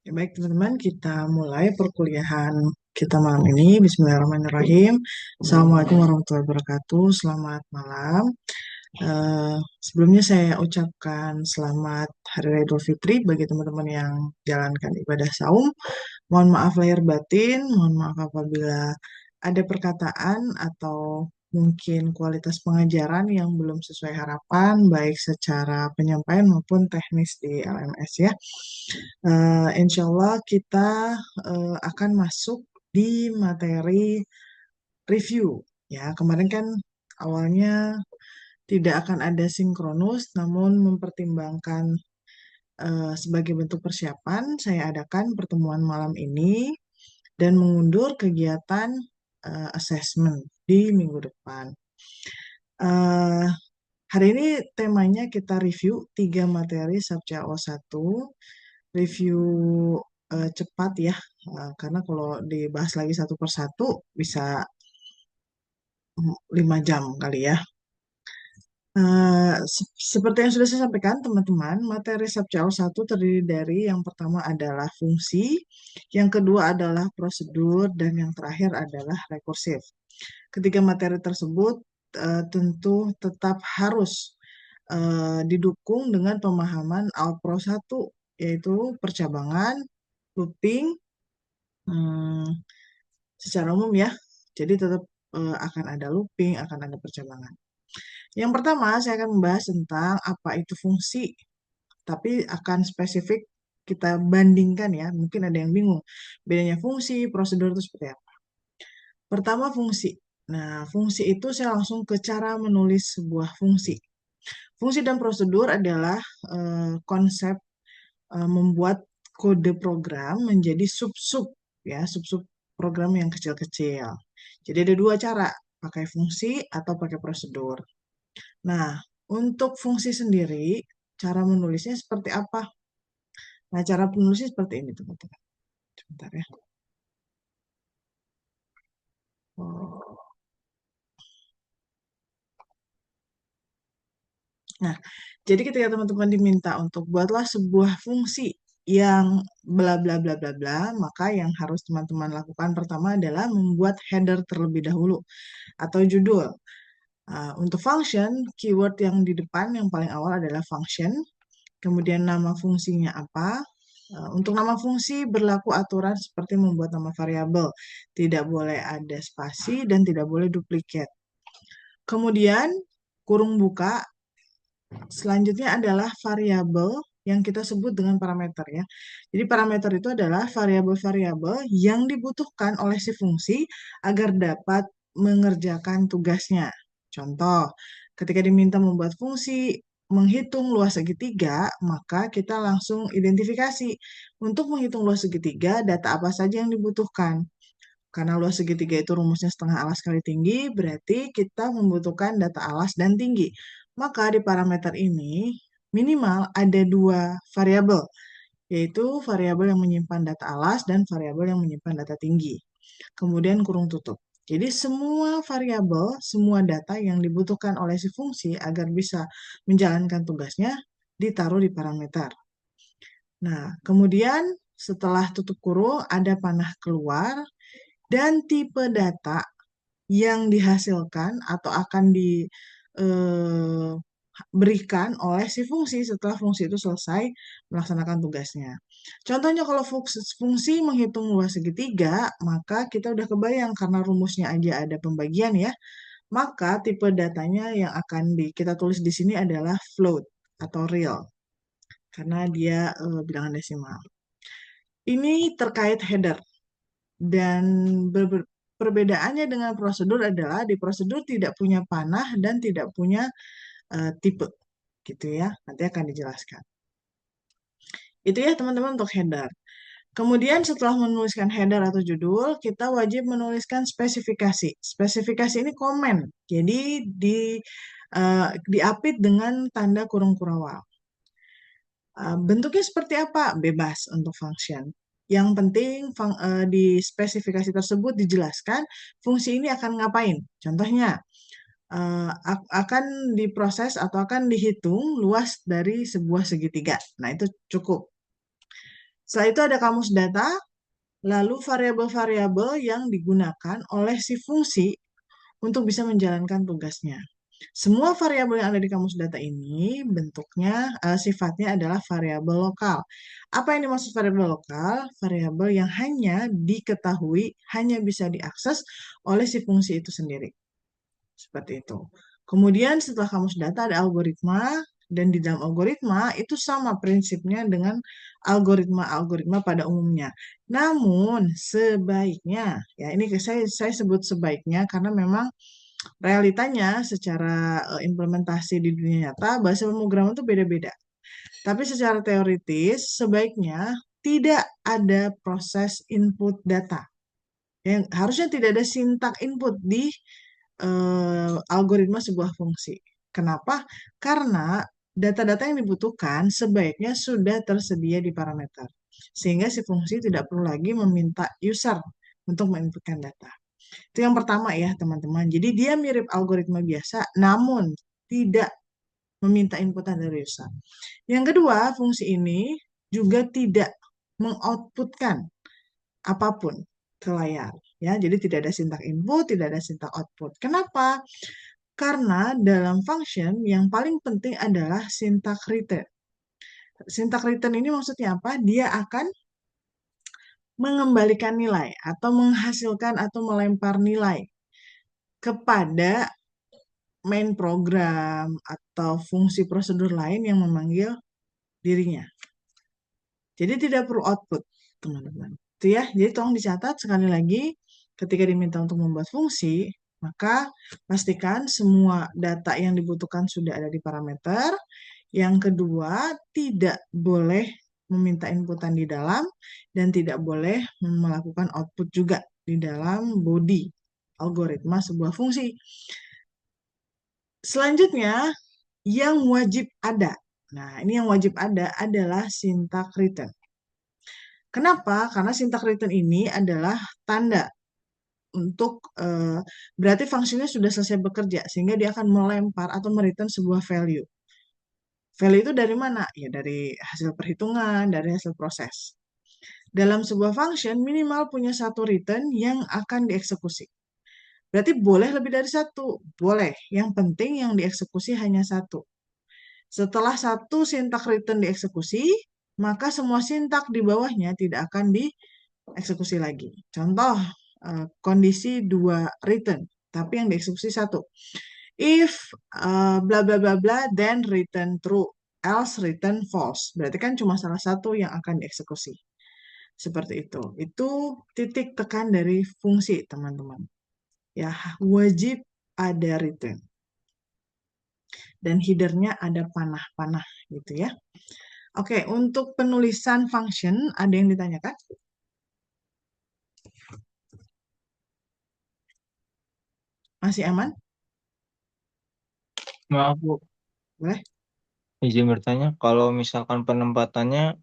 Baik, teman-teman, kita mulai perkuliahan kita malam ini. Bismillahirrahmanirrahim. Assalamualaikum warahmatullahi wabarakatuh. Selamat malam. Sebelumnya saya ucapkan selamat Hari Raya Idul Fitri bagi teman-teman yang jalankan ibadah saum. Mohon maaf lahir batin, mohon maaf apabila ada perkataan atau mungkin kualitas pengajaran yang belum sesuai harapan, baik secara penyampaian maupun teknis di LMS ya. Insya Allah kita akan masuk di materi review. Ya, kemarin kan awalnya tidak akan ada sinkronus, namun mempertimbangkan sebagai bentuk persiapan, saya adakan pertemuan malam ini dan mengundur kegiatan assessment di minggu depan. Eh, Hari ini temanya kita review 3 materi Subca O1, review cepat ya, karena kalau dibahas lagi satu persatu bisa 5 jam kali ya. Seperti yang sudah saya sampaikan, teman-teman, materi Subcaul 1 terdiri dari yang pertama adalah fungsi, yang kedua adalah prosedur, dan yang terakhir adalah rekursif. Ketiga materi tersebut tentu tetap harus didukung dengan pemahaman Alpro 1, yaitu percabangan, looping, hmm, secara umum ya. Jadi tetap akan ada looping, akan ada percabangan. Yang pertama, saya akan membahas tentang apa itu fungsi, tapi akan spesifik kita bandingkan ya. Mungkin ada yang bingung, bedanya fungsi, prosedur itu seperti apa. Pertama, fungsi. Nah, fungsi itu saya langsung ke cara menulis sebuah fungsi. Fungsi dan prosedur adalah konsep membuat kode program menjadi sub-sub ya, sub-sub program yang kecil-kecil. Jadi ada dua cara, pakai fungsi atau pakai prosedur. Nah, untuk fungsi sendiri, cara menulisnya seperti apa? Nah, cara penulisnya seperti ini, teman-teman. Sebentar ya. Oh. Nah, jadi ketika teman-teman diminta untuk buatlah sebuah fungsi yang bla bla bla bla bla, maka yang harus teman-teman lakukan pertama adalah membuat header terlebih dahulu atau judul. Untuk function, keyword yang di depan yang paling awal adalah function. Kemudian nama fungsinya apa? Untuk nama fungsi berlaku aturan seperti membuat nama variabel. Tidak boleh ada spasi dan tidak boleh duplikat. Kemudian kurung buka, selanjutnya adalah variabel yang kita sebut dengan parameter ya. Jadi parameter itu adalah variabel-variabel yang dibutuhkan oleh si fungsi agar dapat mengerjakan tugasnya. Contoh, ketika diminta membuat fungsi menghitung luas segitiga, maka kita langsung identifikasi. Untuk menghitung luas segitiga, data apa saja yang dibutuhkan. Karena luas segitiga itu rumusnya setengah alas kali tinggi, berarti kita membutuhkan data alas dan tinggi. Maka di parameter ini minimal ada dua variabel, yaitu variabel yang menyimpan data alas dan variabel yang menyimpan data tinggi. Kemudian kurung tutup. Jadi semua variabel, semua data yang dibutuhkan oleh si fungsi agar bisa menjalankan tugasnya ditaruh di parameter. Nah, kemudian setelah tutup kurung ada panah keluar dan tipe data yang dihasilkan atau akan diberikan oleh si fungsi setelah fungsi itu selesai melaksanakan tugasnya. Contohnya kalau fungsi menghitung luas segitiga, maka kita udah kebayang karena rumusnya aja ada pembagian ya, maka tipe datanya yang akan kita tulis di sini adalah float atau real karena dia bilangan desimal. Ini terkait header. Dan perbedaannya dengan prosedur adalah di prosedur tidak punya panah dan tidak punya tipe, gitu ya. Nanti akan dijelaskan. Itu ya teman-teman untuk header. Kemudian setelah menuliskan header atau judul, kita wajib menuliskan spesifikasi. Spesifikasi ini komen, jadi diapit dengan tanda kurung kurawal. Bentuknya seperti apa? Bebas untuk function. Yang penting di spesifikasi tersebut dijelaskan fungsi ini akan ngapain. Contohnya, akan diproses atau akan dihitung luas dari sebuah segitiga. Nah, itu cukup. Setelah itu ada kamus data, lalu variabel-variabel yang digunakan oleh si fungsi untuk bisa menjalankan tugasnya. Semua variabel yang ada di kamus data ini bentuknya, sifatnya adalah variabel lokal. Apa yang dimaksud variabel lokal? Variabel yang hanya diketahui, hanya bisa diakses oleh si fungsi itu sendiri. Seperti itu. Kemudian setelah kamus data ada algoritma, dan di dalam algoritma itu sama prinsipnya dengan algoritma-algoritma pada umumnya. Namun sebaiknya, ya ini saya sebut sebaiknya karena memang realitanya secara implementasi di dunia nyata bahasa pemrograman itu beda-beda. Tapi secara teoritis sebaiknya tidak ada proses input data. Yang harusnya tidak ada sintak input di algoritma sebuah fungsi. Kenapa? Karena data-data yang dibutuhkan sebaiknya sudah tersedia di parameter. Sehingga si fungsi tidak perlu lagi meminta user untuk menginputkan data. Itu yang pertama ya, teman-teman. Jadi dia mirip algoritma biasa, namun tidak meminta inputan dari user. Yang kedua, fungsi ini juga tidak mengoutputkan apapun ke layar. Ya, jadi tidak ada sintak input, tidak ada sintak output. Kenapa? Karena dalam function yang paling penting adalah sintak return. Sintak return ini maksudnya apa? Dia akan mengembalikan nilai atau menghasilkan atau melempar nilai kepada main program atau fungsi prosedur lain yang memanggil dirinya. Jadi tidak perlu output, teman-teman. Itu ya. Jadi tolong dicatat sekali lagi ketika diminta untuk membuat fungsi, maka pastikan semua data yang dibutuhkan sudah ada di parameter. Yang kedua, tidak boleh meminta inputan di dalam dan tidak boleh melakukan output juga di dalam body algoritma sebuah fungsi. Selanjutnya, yang wajib ada. Nah, ini yang wajib ada adalah sintak return. Kenapa? Karena sintak return ini adalah tanda untuk berarti fungsinya sudah selesai bekerja sehingga dia akan melempar atau mereturn sebuah value. Value itu dari mana? Ya dari hasil perhitungan, dari hasil proses. Dalam sebuah function minimal punya satu return yang akan dieksekusi. Berarti boleh lebih dari satu? Boleh. Yang penting yang dieksekusi hanya satu. Setelah satu sintak return dieksekusi, maka semua sintak di bawahnya tidak akan dieksekusi lagi. Contoh, kondisi dua return, tapi yang dieksekusi satu. If bla bla bla bla, then return true, else return false. Berarti kan cuma salah satu yang akan dieksekusi. Seperti itu. Itu titik tekan dari fungsi, teman-teman. Ya, wajib ada return. Dan headernya ada panah-panah gitu ya. Oke, untuk penulisan function ada yang ditanyakan? Masih aman? Maaf Bu, Boleh? izin bertanya, kalau misalkan penempatannya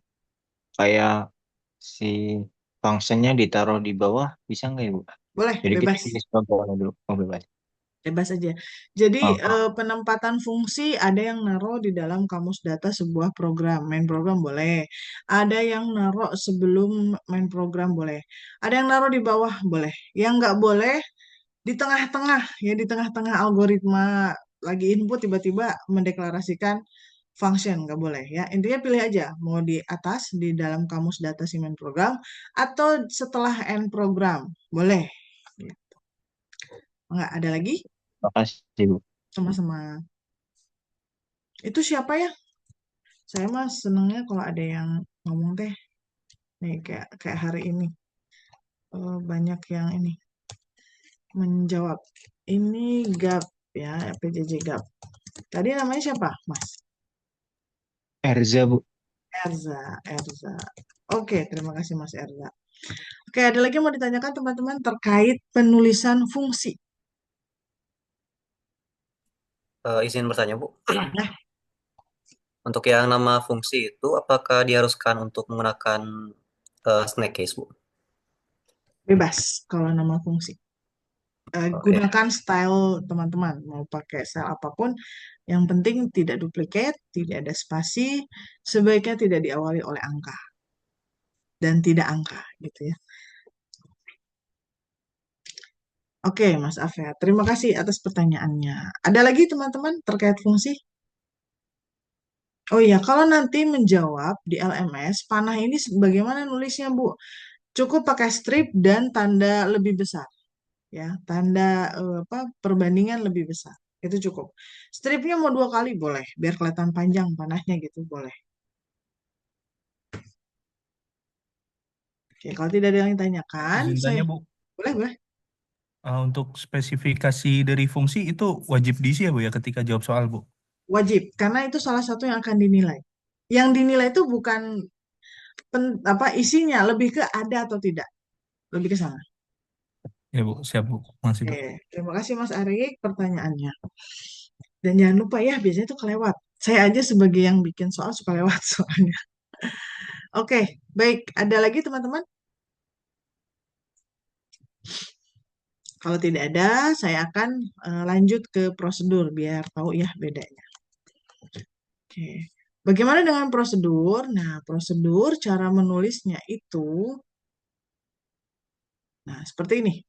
kayak si fungsinya ditaruh di bawah, bisa nggak ya Bu? Boleh, Jadi kita bebas. tulis bawahnya dulu, oh bebas. Bebas aja. Jadi Oh, penempatan fungsi ada yang naruh di dalam kamus data sebuah program. Main program boleh. Ada yang naruh sebelum main program boleh. Ada yang naruh di bawah boleh. Yang nggak boleh di tengah-tengah, ya di tengah-tengah algoritma lagi input tiba-tiba mendeklarasikan function nggak boleh ya. Intinya pilih aja mau di atas di dalam kamus data si main program atau setelah end program boleh. Gitu. Nggak ada lagi? makasih Bu. Sama-sama. Itu siapa ya? Saya mah senengnya kalau ada yang ngomong teh nih kayak kayak hari ini. Banyak yang ini menjawab. Ini GAP ya, PJJ GAP. Tadi namanya siapa, Mas? Erza Bu. Erza, Erza. Oke, terima kasih Mas Erza. Oke, ada lagi yang mau ditanyakan teman-teman terkait penulisan fungsi. Izin bertanya, Bu. Nah, Untuk yang nama fungsi itu, apakah diharuskan untuk menggunakan snack case, Bu? bebas kalau nama fungsi. Oke. Gunakan style teman-teman, mau pakai style apapun. Yang penting tidak duplicate, tidak ada spasi, sebaiknya tidak diawali oleh angka. dan tidak angka gitu ya. Oke, Mas Afea, terima kasih atas pertanyaannya. Ada lagi teman-teman terkait fungsi? Oh iya, kalau nanti menjawab di LMS, panah ini bagaimana nulisnya, Bu? Cukup pakai strip dan tanda lebih besar, ya, tanda apa perbandingan lebih besar. Itu cukup. Stripnya mau 2 kali boleh, biar kelihatan panjang panahnya gitu boleh. Oke, kalau tidak ada yang ditanyakan, Izin saya tanya Bu, boleh, boleh. untuk spesifikasi dari fungsi itu wajib diisi ya Bu ya ketika jawab soal Bu? Wajib, karena itu salah satu yang akan dinilai. Yang dinilai itu bukan apa isinya, lebih ke ada atau tidak, lebih ke sana. Ya Bu, siap Bu. Masih Bu. Oke, terima kasih Mas Arik pertanyaannya. Dan jangan lupa ya, biasanya itu kelewat. Saya aja sebagai yang bikin soal suka lewat soalnya. Oke, baik. Ada lagi teman-teman? Kalau tidak ada, saya akan lanjut ke prosedur biar tahu ya bedanya. Oke. Bagaimana dengan prosedur? Nah, prosedur cara menulisnya itu, nah seperti ini.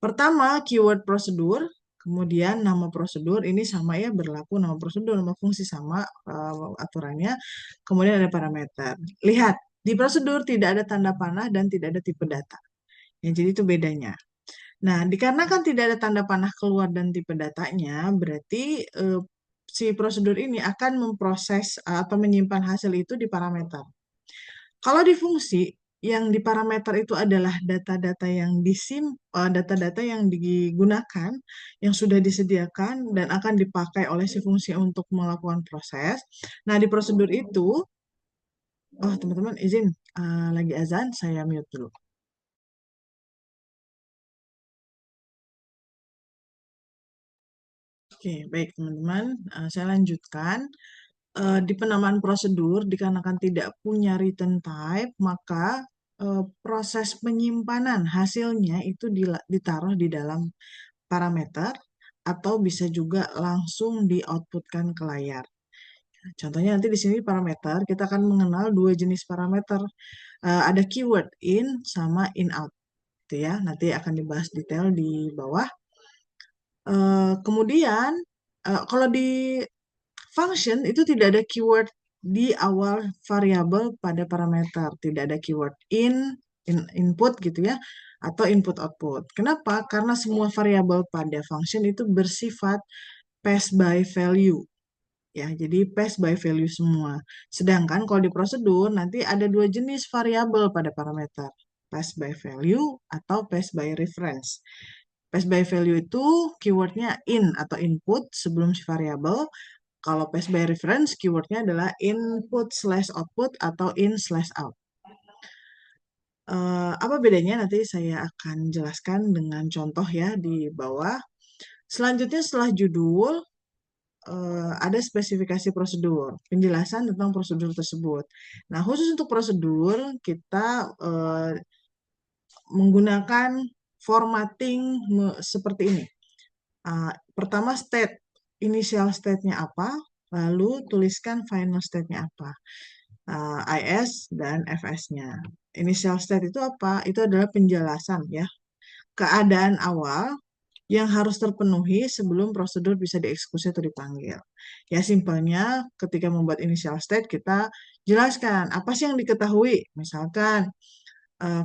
Pertama, keyword prosedur, kemudian nama prosedur, ini sama ya, berlaku nama prosedur, nama fungsi sama aturannya, kemudian ada parameter. Lihat, di prosedur tidak ada tanda panah dan tidak ada tipe data. Ya, jadi itu bedanya. Nah, dikarenakan tidak ada tanda panah keluar dan tipe datanya, berarti si prosedur ini akan memproses atau menyimpan hasil itu di parameter. Kalau di fungsi, yang di parameter itu adalah data-data yang data-data yang digunakan, yang sudah disediakan dan akan dipakai oleh si fungsi untuk melakukan proses. Nah, di prosedur itu, oh teman-teman izin, lagi azan, saya mute dulu. Oke, baik teman-teman, saya lanjutkan. Di penamaan prosedur, dikarenakan tidak punya written type, maka proses penyimpanan hasilnya itu ditaruh di dalam parameter atau bisa juga langsung di-outputkan ke layar. Contohnya nanti di sini parameter, kita akan mengenal 2 jenis parameter. Ada keyword in sama in out. Gitu ya, nanti akan dibahas detail di bawah. Kemudian, kalau di function itu tidak ada keyword di awal variabel pada parameter, tidak ada keyword input gitu ya, atau input output. Kenapa? Karena semua variabel pada function itu bersifat pass by value. Ya, jadi pass by value semua. Sedangkan kalau di prosedur nanti ada 2 jenis variabel pada parameter, pass by value atau pass by reference. Pass by value itu keywordnya in atau input sebelum si variabel. Kalau pass by reference, keywordnya adalah input slash output atau in slash out. Apa bedanya nanti saya akan jelaskan dengan contoh ya di bawah. Selanjutnya setelah judul, ada spesifikasi prosedur, penjelasan tentang prosedur tersebut. Nah, khusus untuk prosedur, kita menggunakan formatting seperti ini. Pertama state, initial state-nya apa, lalu tuliskan final state-nya apa, IS dan FS-nya. Initial state itu apa? Itu adalah penjelasan ya, keadaan awal yang harus terpenuhi sebelum prosedur bisa dieksekusi atau dipanggil. Ya simpelnya ketika membuat initial state kita jelaskan apa sih yang diketahui. Misalkan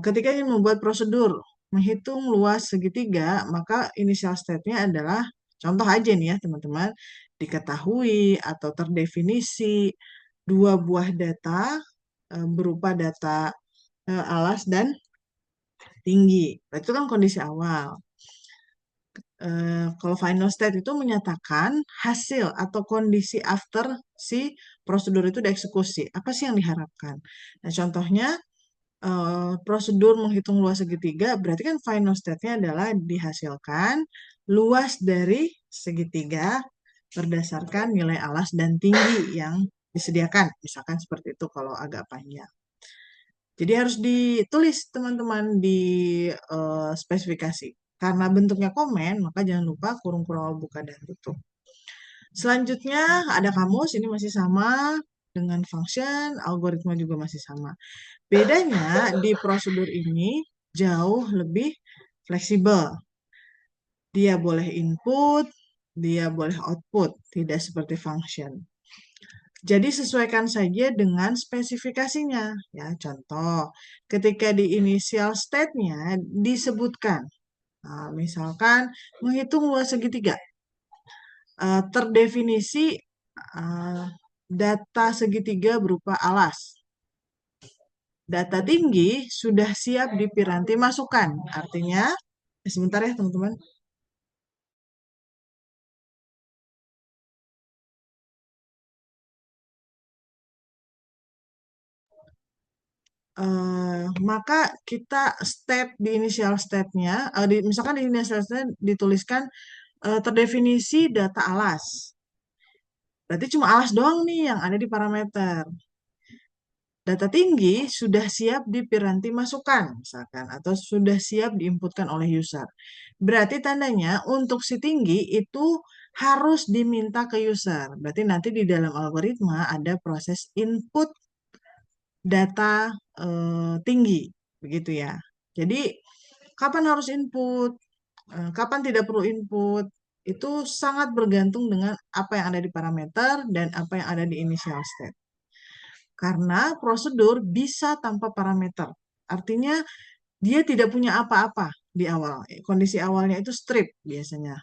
ketika ingin membuat prosedur menghitung luas segitiga, maka initial state-nya adalah, contoh aja nih ya teman-teman, diketahui atau terdefinisi 2 buah data berupa data alas dan tinggi. Itu kan kondisi awal. Kalau final state itu menyatakan hasil atau kondisi after si prosedur itu dieksekusi. Apa sih yang diharapkan? Nah, contohnya prosedur menghitung luas segitiga, berarti kan final state-nya adalah dihasilkan luas dari segitiga berdasarkan nilai alas dan tinggi yang disediakan. Misalkan seperti itu kalau agak panjang. Jadi harus ditulis teman-teman di spesifikasi. Karena bentuknya komen, maka jangan lupa kurung-kurung buka dan tutup. Selanjutnya ada kamus, ini masih sama dengan function, algoritma juga masih sama. Bedanya di prosedur ini jauh lebih fleksibel. Dia boleh input, dia boleh output, tidak seperti function. Jadi sesuaikan saja dengan spesifikasinya. Ya, contoh, ketika di initial state-nya disebutkan, misalkan menghitung luas segitiga, terdefinisi data segitiga berupa alas. Data tinggi sudah siap di piranti masukan. Artinya, sebentar ya teman-teman. Maka kita state di initial state-nya, misalkan di initial state dituliskan terdefinisi data alas. Berarti cuma alas doang nih yang ada di parameter. Data tinggi sudah siap di piranti masukan, misalkan, atau sudah siap diinputkan oleh user. Berarti tandanya untuk si tinggi itu harus diminta ke user. Berarti nanti di dalam algoritma ada proses input data tinggi, begitu ya. Jadi kapan harus input, kapan tidak perlu input, itu sangat bergantung dengan apa yang ada di parameter dan apa yang ada di initial state. Karena prosedur bisa tanpa parameter. Artinya dia tidak punya apa-apa di awal. Kondisi awalnya itu strip biasanya.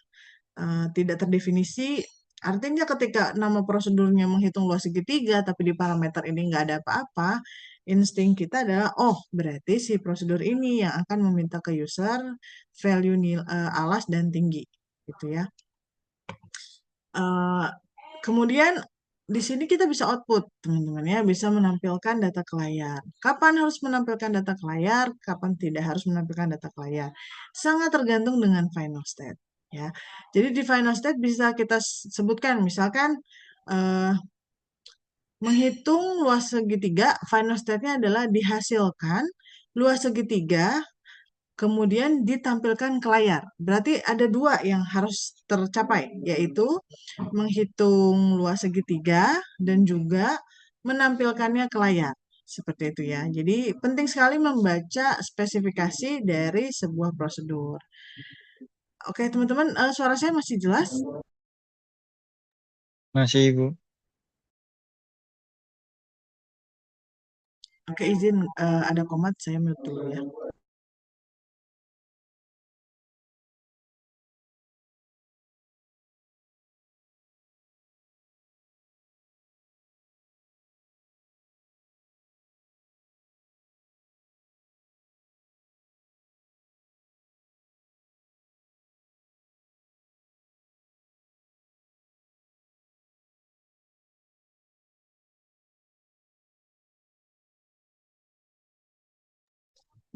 Tidak terdefinisi. Artinya ketika nama prosedurnya menghitung luas segitiga, tapi di parameter ini nggak ada apa-apa, insting kita adalah, oh berarti si prosedur ini yang akan meminta ke user value alas dan tinggi. Gitu ya. Kemudian di sini kita bisa output, teman-teman ya, bisa menampilkan data ke layar. Kapan harus menampilkan data ke layar, kapan tidak harus menampilkan data ke layar. Sangat tergantung dengan final state. Ya. Jadi di final state bisa kita sebutkan, misalkan menghitung luas segitiga, final state-nya adalah dihasilkan luas segitiga, kemudian ditampilkan ke layar. Berarti ada dua yang harus tercapai, yaitu menghitung luas segitiga dan juga menampilkannya ke layar. Seperti itu ya. Jadi penting sekali membaca spesifikasi dari sebuah prosedur. Oke teman-teman, suara saya masih jelas? Masih, Ibu. Oke, izin ada komat, saya mute dulu ya.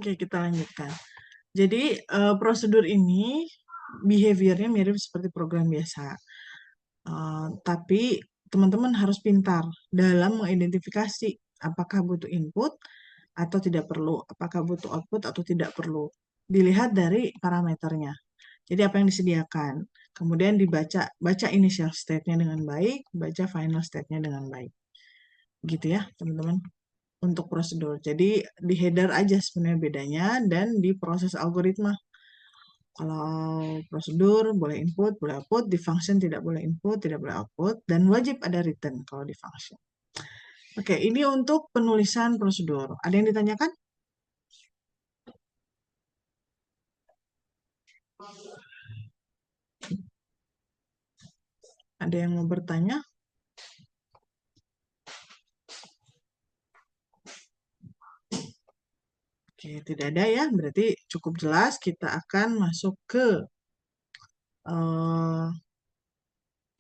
Oke, kita lanjutkan. Jadi prosedur ini behaviornya mirip seperti program biasa. Tapi teman-teman harus pintar dalam mengidentifikasi apakah butuh input atau tidak perlu, apakah butuh output atau tidak perlu. Dilihat dari parameternya. Jadi apa yang disediakan. Kemudian baca initial state-nya dengan baik, baca final state-nya dengan baik. Gitu ya, teman-teman. Untuk prosedur. Jadi di header aja sebenarnya bedanya dan di proses algoritma. Kalau prosedur boleh input, boleh output, di function tidak boleh input, tidak boleh output, dan wajib ada return kalau di function. Oke, ini untuk penulisan prosedur. Ada yang ditanyakan? Ada yang mau bertanya? Oke, tidak ada ya. Berarti cukup jelas kita akan masuk ke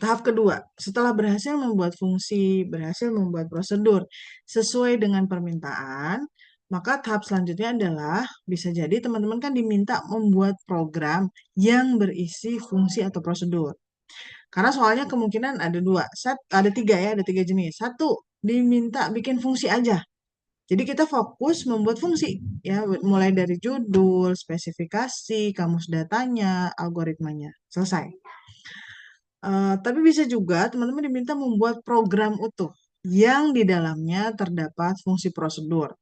tahap kedua. Setelah berhasil membuat fungsi, berhasil membuat prosedur sesuai dengan permintaan, maka tahap selanjutnya adalah bisa jadi teman-teman kan diminta membuat program yang berisi fungsi atau prosedur. Karena soalnya kemungkinan ada dua, ada tiga ya, ada tiga jenis. Satu, diminta bikin fungsi aja. Jadi kita fokus membuat fungsi, ya, mulai dari judul, spesifikasi, kamus datanya, algoritmanya, selesai. Tapi bisa juga teman-teman diminta membuat program utuh. yang di dalamnya terdapat fungsi prosedur.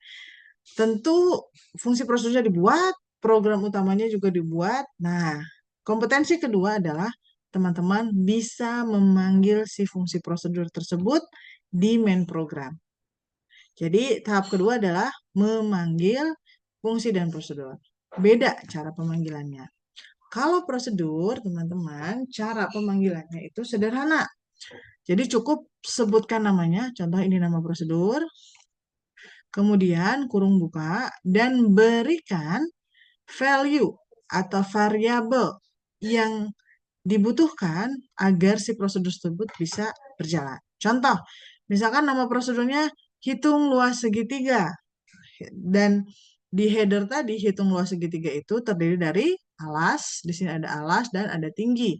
Tentu fungsi prosedurnya dibuat, program utamanya juga dibuat. Nah, kompetensi kedua adalah teman-teman bisa memanggil si fungsi prosedur tersebut di main program. Jadi tahap kedua adalah memanggil fungsi dan prosedur. Beda cara pemanggilannya. Kalau prosedur, teman-teman, cara pemanggilannya itu sederhana. Jadi cukup sebutkan namanya, contoh ini nama prosedur, kemudian kurung buka, dan berikan value atau variabel yang dibutuhkan agar si prosedur tersebut bisa berjalan. Contoh, misalkan nama prosedurnya hitung luas segitiga. Dan di header tadi, hitung luas segitiga itu terdiri dari alas, di sini ada alas dan ada tinggi.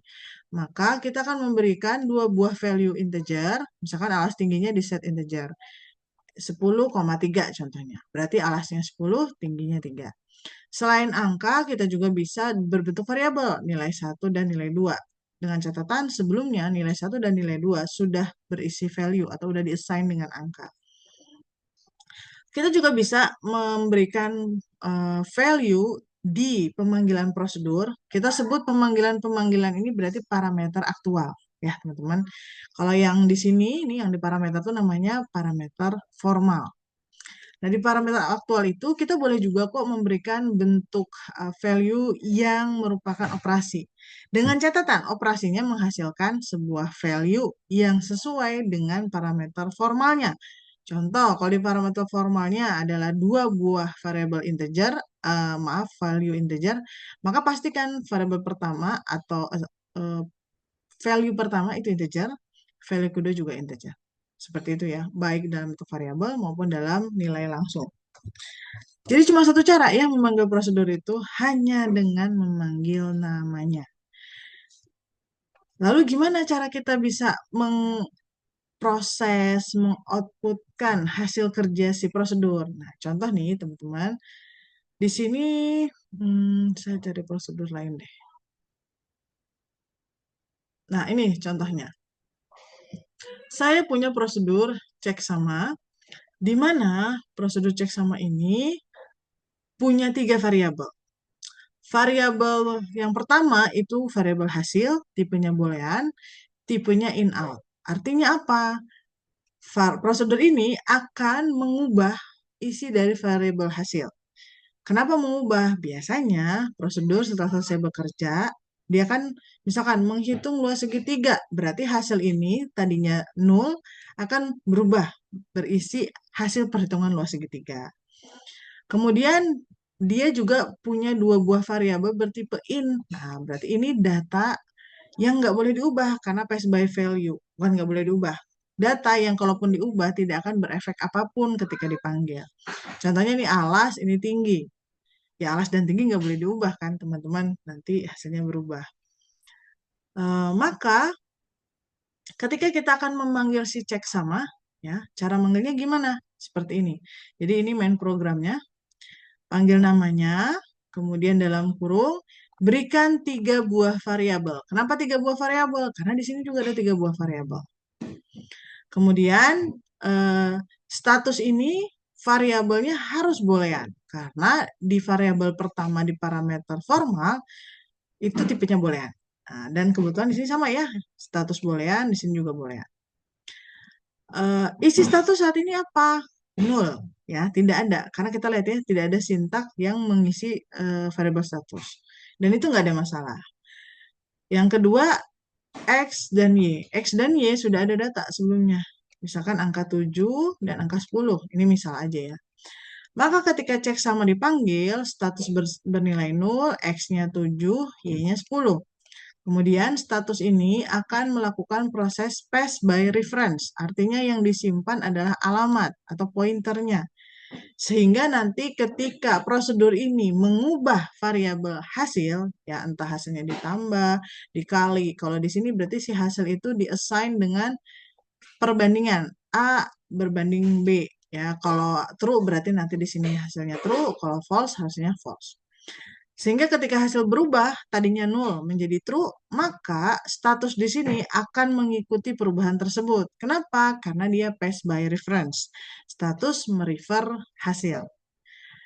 Maka kita akan memberikan dua buah value integer, misalkan alas tingginya di set integer. 10,3 contohnya. Berarti alasnya 10, tingginya 3. Selain angka, kita juga bisa berbentuk variabel, nilai 1 dan nilai 2. Dengan catatan sebelumnya nilai 1 dan nilai 2 sudah berisi value atau sudah di-assign dengan angka. Kita juga bisa memberikan value di pemanggilan prosedur. Kita sebut pemanggilan-pemanggilan ini berarti parameter aktual. Ya, teman-teman. Kalau yang di sini, ini yang di parameter itu namanya parameter formal. Nah, di parameter aktual itu kita boleh juga kok memberikan bentuk value yang merupakan operasi. Dengan catatan operasinya menghasilkan sebuah value yang sesuai dengan parameter formalnya. Contoh, kalau di parameter formalnya adalah dua buah variabel integer, value integer, maka pastikan variabel pertama atau value pertama itu integer, value kedua juga integer. Seperti itu ya, baik dalam bentuk variabel maupun dalam nilai langsung. Jadi cuma satu cara ya memanggil prosedur itu, hanya dengan memanggil namanya. Lalu gimana cara kita bisa proses mengoutputkan hasil kerja si prosedur? Nah, contoh nih teman-teman, di sini saya cari prosedur lain deh. Nah, ini contohnya. Saya punya prosedur cek sama, di mana prosedur cek sama ini punya 3 variabel. Variabel yang pertama itu variabel hasil, tipenya boolean, tipenya in-out. Artinya apa? Prosedur ini akan mengubah isi dari variabel hasil. Kenapa mengubah? Biasanya prosedur setelah selesai bekerja, dia kan misalkan menghitung luas segitiga, berarti hasil ini tadinya 0 akan berubah berisi hasil perhitungan luas segitiga. Kemudian dia juga punya dua buah variabel bertipe in. Nah, berarti ini data yang nggak boleh diubah karena pass by value. Bukan nggak boleh diubah. Data yang kalaupun diubah tidak akan berefek apapun ketika dipanggil. Contohnya ini alas, ini tinggi. Ya alas dan tinggi nggak boleh diubah kan teman-teman. Nanti hasilnya berubah. Maka ketika kita akan memanggil si cek sama, ya cara manggilnya gimana? Seperti ini. Jadi ini main programnya. Panggil namanya, kemudian dalam kurung, berikan 3 buah variabel. Kenapa 3 buah variabel? Karena di sini juga ada 3 buah variabel. Kemudian status ini variabelnya harus boolean. Karena di variabel pertama di parameter formal, itu tipenya boolean. Nah, dan kebetulan di sini sama ya, status boolean, di sini juga boolean. Isi status saat ini apa? 0 ya, tidak ada karena kita lihat ya tidak ada sintak yang mengisi variabel status dan itu nggak ada masalah. Yang kedua X dan Y sudah ada data sebelumnya, misalkan angka 7 dan angka 10, ini misal aja ya. Maka ketika cek sama dipanggil, status bernilai 0, X-nya 7, Y-nya 10. Kemudian status ini akan melakukan proses pass by reference, artinya yang disimpan adalah alamat atau pointernya. Sehingga nanti ketika prosedur ini mengubah variabel hasil, ya entah hasilnya ditambah, dikali. Kalau di sini berarti si hasil itu di-assign dengan perbandingan A berbanding B. Ya, kalau true berarti nanti di sini hasilnya true, kalau false hasilnya false. Sehingga ketika hasil berubah, tadinya 0 menjadi true, maka status di sini akan mengikuti perubahan tersebut. Kenapa? Karena dia pass by reference. Status merefer hasil.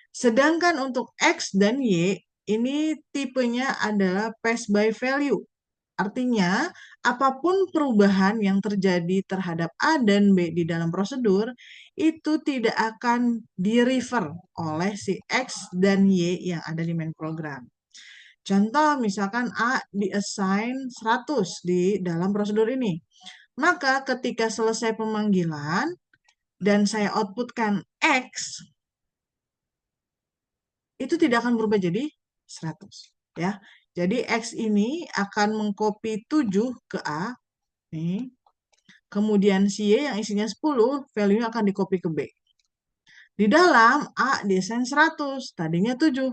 Sedangkan untuk X dan Y, ini tipenya adalah pass by value. Artinya, apapun perubahan yang terjadi terhadap A dan B di dalam prosedur, itu tidak akan di-refer oleh si X dan Y yang ada di main program. Contoh, misalkan A di-assign 100 di dalam prosedur ini. Maka ketika selesai pemanggilan dan saya outputkan X, itu tidak akan berubah jadi 100. Ya. Jadi X ini akan mengcopy 7 ke A. Nih. Kemudian si Y yang isinya 10, value-nya akan di-copy ke B. Di dalam A di-assign 100, tadinya 7.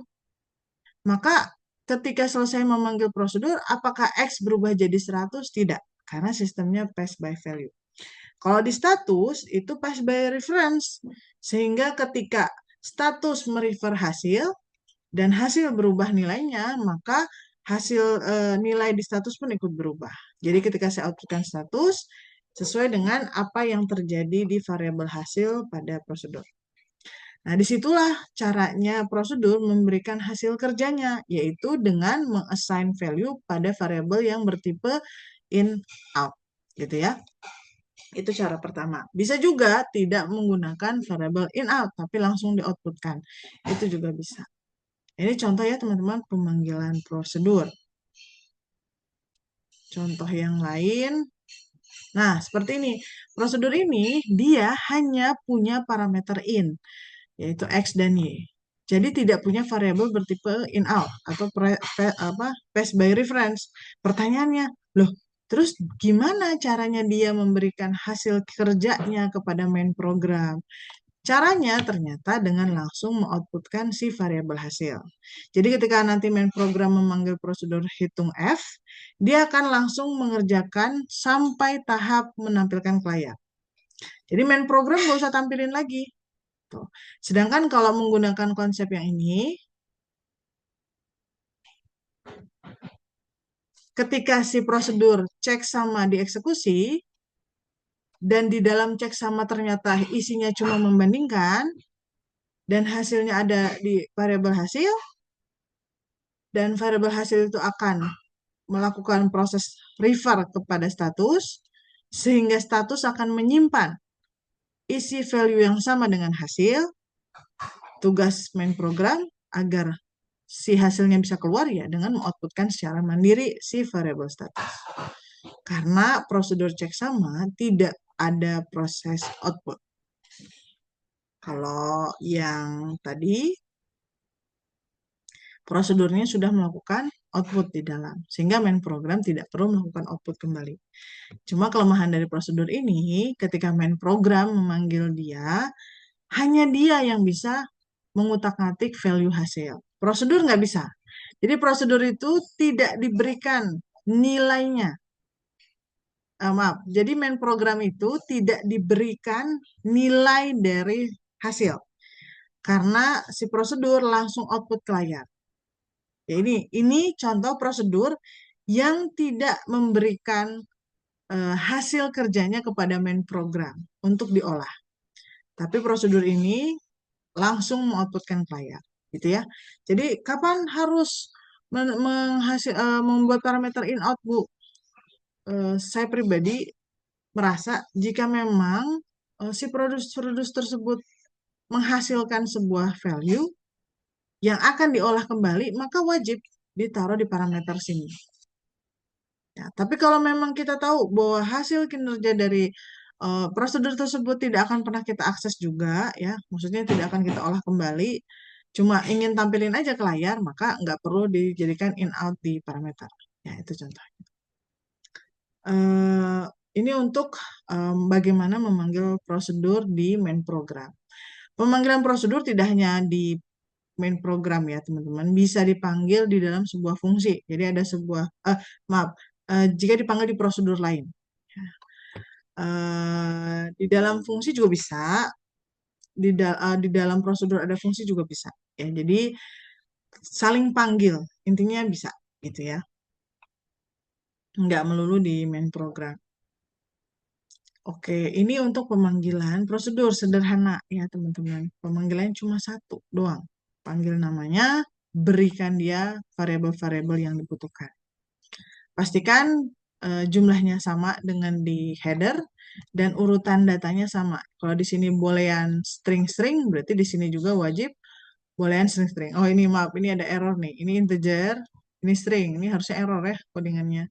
Maka ketika selesai memanggil prosedur, apakah X berubah jadi 100? Tidak, karena sistemnya pass by value. Kalau di status, itu pass by reference. Sehingga ketika status merefer hasil, dan hasil berubah nilainya, maka hasil nilai di status pun ikut berubah. Jadi ketika saya outputkan status, sesuai dengan apa yang terjadi di variabel hasil pada prosedur. Nah, disitulah caranya prosedur memberikan hasil kerjanya, yaitu dengan meng-assign value pada variabel yang bertipe in out, gitu ya. Itu cara pertama. Bisa juga tidak menggunakan variabel in out, tapi langsung di-outputkan. Itu juga bisa. Ini contoh ya teman-teman pemanggilan prosedur. Contoh yang lain. Nah, seperti ini. Prosedur ini dia hanya punya parameter in, yaitu X dan Y. Jadi tidak punya variabel bertipe in out atau pass by reference. Pertanyaannya, loh, terus gimana caranya dia memberikan hasil kerjanya kepada main program? Caranya ternyata dengan langsung mengoutputkan si variabel hasil. Jadi ketika nanti main program memanggil prosedur hitung F, dia akan langsung mengerjakan sampai tahap menampilkan ke layar. Jadi main program nggak usah tampilin lagi. Tuh. Sedangkan kalau menggunakan konsep yang ini, ketika si prosedur cek sama dieksekusi, dan di dalam cek sama ternyata isinya cuma membandingkan, dan hasilnya ada di variabel hasil, dan variabel hasil itu akan melakukan proses refer kepada status, sehingga status akan menyimpan isi value yang sama dengan hasil. Tugas main program agar si hasilnya bisa keluar ya dengan mengoutputkan secara mandiri si variabel status. Karena prosedur cek sama tidak ada proses output. Kalau yang tadi prosedurnya sudah melakukan output di dalam, sehingga main program tidak perlu melakukan output kembali. Cuma kelemahan dari prosedur ini, ketika main program memanggil dia, hanya dia yang bisa mengutak-ngatik value hasil. Prosedur nggak bisa. Jadi prosedur itu tidak diberikan nilainya. Maaf, jadi main program itu tidak diberikan nilai dari hasil. Karena si prosedur langsung output ke layar. Ya, ini contoh prosedur yang tidak memberikan hasil kerjanya kepada main program untuk diolah. Tapi prosedur ini langsung mengoutputkan ke layar, gitu ya. Jadi kapan harus membuat parameter in out, Bu? Saya pribadi merasa jika memang si produs tersebut menghasilkan sebuah value yang akan diolah kembali, maka wajib ditaruh di parameter sini. Ya, tapi kalau memang kita tahu bahwa hasil kinerja dari prosedur tersebut tidak akan pernah kita akses juga, ya, maksudnya tidak akan kita olah kembali, cuma ingin tampilin aja ke layar, maka nggak perlu dijadikan in out di parameter. Ya, itu contohnya. Ini untuk bagaimana memanggil prosedur di main program. Pemanggilan prosedur tidak hanya di main program ya teman-teman, bisa dipanggil di dalam sebuah fungsi. Jadi ada sebuah, jika dipanggil di prosedur lain. Di dalam fungsi juga bisa, di dalam prosedur ada fungsi juga bisa. Ya, jadi saling panggil, intinya bisa gitu ya. Nggak melulu di main program. Oke, ini untuk pemanggilan prosedur sederhana ya teman-teman. Pemanggilannya cuma satu doang. Panggil namanya, berikan dia variabel-variabel yang dibutuhkan. Pastikan jumlahnya sama dengan di header dan urutan datanya sama. Kalau di sini boolean string-string, berarti di sini juga wajib boolean string-string. Oh ini maaf, ini ada error nih. Ini integer, ini string. Ini harusnya error ya codingannya.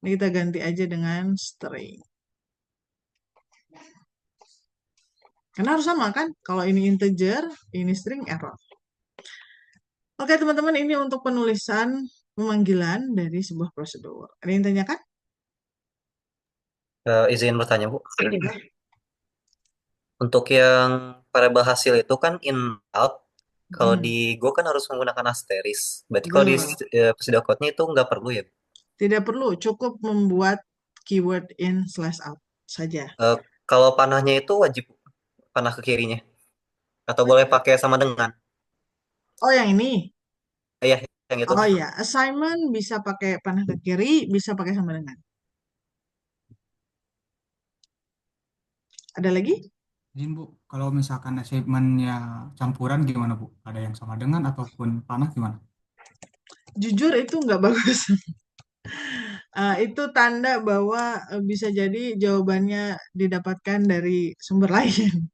Ini kita ganti aja dengan string. Karena harus sama kan? Kalau ini integer, ini string, error. Oke teman-teman, ini untuk penulisan pemanggilan dari sebuah prosedur. Ada yang tanyakan? Izin bertanya, Bu. Untuk yang variabel hasil itu kan in out. Kalau Hmm, di Go kan harus menggunakan asterisk. Berarti kalau di betul. pseudocode-nya itu nggak perlu ya? Tidak perlu, cukup membuat keyword in slash out saja. Eh, Kalau panahnya itu wajib panah ke kirinya. Atau boleh pakai sama dengan? Oh, yang ini. Ya, yang itu. Oh ya, assignment bisa pakai panah ke kiri, bisa pakai sama dengan. Ada lagi? Izin Bu, kalau misalkan achievement-nya campuran gimana Bu? Ada yang sama dengan ataupun panah gimana? Jujur itu nggak bagus. Itu tanda bahwa bisa jadi jawabannya didapatkan dari sumber lain.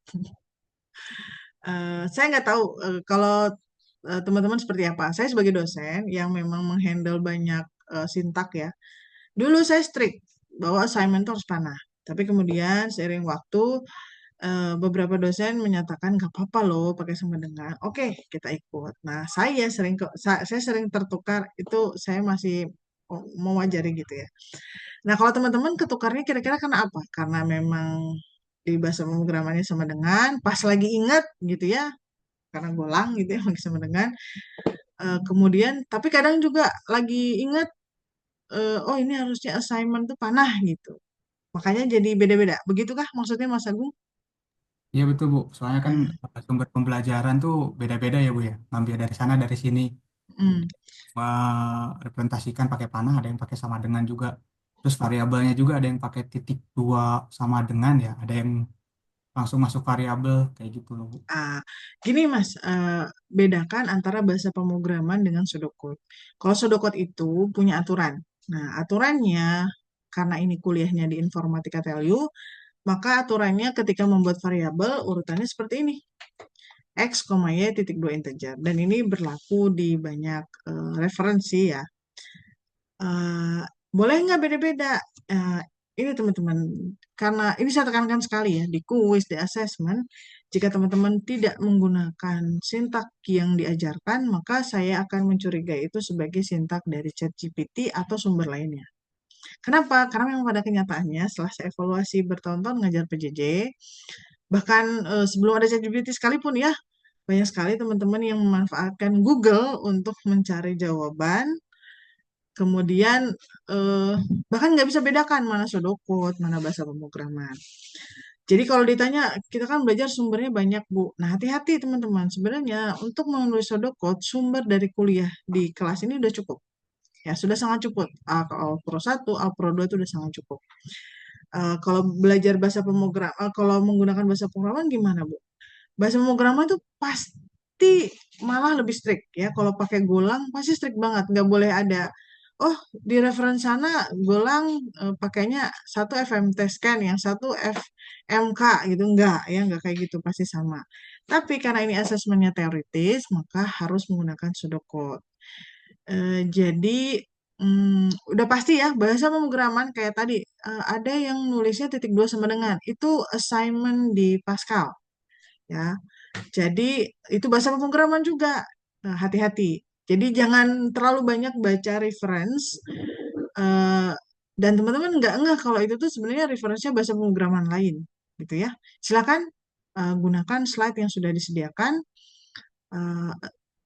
Saya nggak tahu kalau teman-teman seperti apa. Saya sebagai dosen yang memang menghandle banyak sintak ya. Dulu saya strict bahwa assignment itu harus panah. Tapi kemudian seiring waktu beberapa dosen menyatakan nggak apa-apa loh pakai sama dengan. Oke, kita ikut. Nah, saya sering tertukar itu saya masih mewajari gitu ya. Nah, kalau teman-teman ketukarnya kira-kira karena apa? Karena memang di bahasa pemrogramannya sama dengan, pas lagi ingat gitu ya, karena golang gitu ya, lagi sama dengan. Kemudian, tapi kadang juga lagi ingat, oh ini harusnya assignment tuh panah gitu. Makanya jadi beda-beda. Begitukah maksudnya Mas Agung? Iya betul Bu, soalnya kan Hmm. sumber pembelajaran tuh beda-beda ya Bu ya. Ngambil dari sana dari sini, Hmm. representasikan pakai panah, ada yang pakai sama dengan juga. Terus variabelnya juga ada yang pakai titik dua sama dengan ya, ada yang langsung masuk variabel kayak gitu loh Bu. Ah, gini Mas, bedakan antara bahasa pemrograman dengan pseudocode. Kalau pseudocode itu punya aturan. Nah, aturannya karena ini kuliahnya di Informatika TLU, maka aturannya ketika membuat variabel urutannya seperti ini. X, Y, titik dua integer. Dan ini berlaku di banyak referensi ya. Eh, Boleh nggak beda-beda? Eh, ini teman-teman, karena ini saya tekankan sekali ya, di kuis, di assessment, jika teman-teman tidak menggunakan sintak yang diajarkan, maka saya akan mencurigai itu sebagai sintak dari ChatGPT atau sumber lainnya. Kenapa? Karena memang pada kenyataannya setelah saya evaluasi bertahun-tahun ngajar PJJ, bahkan sebelum ada ChatGPT sekalipun ya, banyak sekali teman-teman yang memanfaatkan Google untuk mencari jawaban. Kemudian eh, bahkan nggak bisa bedakan mana pseudocode, mana bahasa pemrograman. Jadi kalau ditanya, kita kan belajar sumbernya banyak, Bu. Nah, hati-hati teman-teman. Sebenarnya untuk menulis pseudocode, sumber dari kuliah di kelas ini udah cukup. Ya, sudah sangat cukup. Alpro 1, Alpro 2 itu udah sangat cukup. Kalau belajar bahasa pemrograman, kalau menggunakan bahasa pemrograman gimana, Bu? Bahasa pemrograman itu pasti malah lebih strict ya. Kalau pakai Golang pasti strict banget. Nggak boleh ada, oh di referensi sana Golang pakainya satu FMT scan, yang satu FMK gitu. Nggak kayak gitu, pasti sama. Tapi karena ini asesmennya teoritis, maka harus menggunakan pseudocode. Jadi udah pasti ya bahasa pemrograman kayak tadi ada yang nulisnya titik dua sama dengan itu assignment di Pascal ya. Jadi itu bahasa pemrograman juga. Nah, hati-hati. Jadi jangan terlalu banyak baca reference eh, dan teman-teman nggak ngeh kalau itu tuh sebenarnya referensinya bahasa pemrograman lain gitu ya. Silakan gunakan slide yang sudah disediakan. Eh,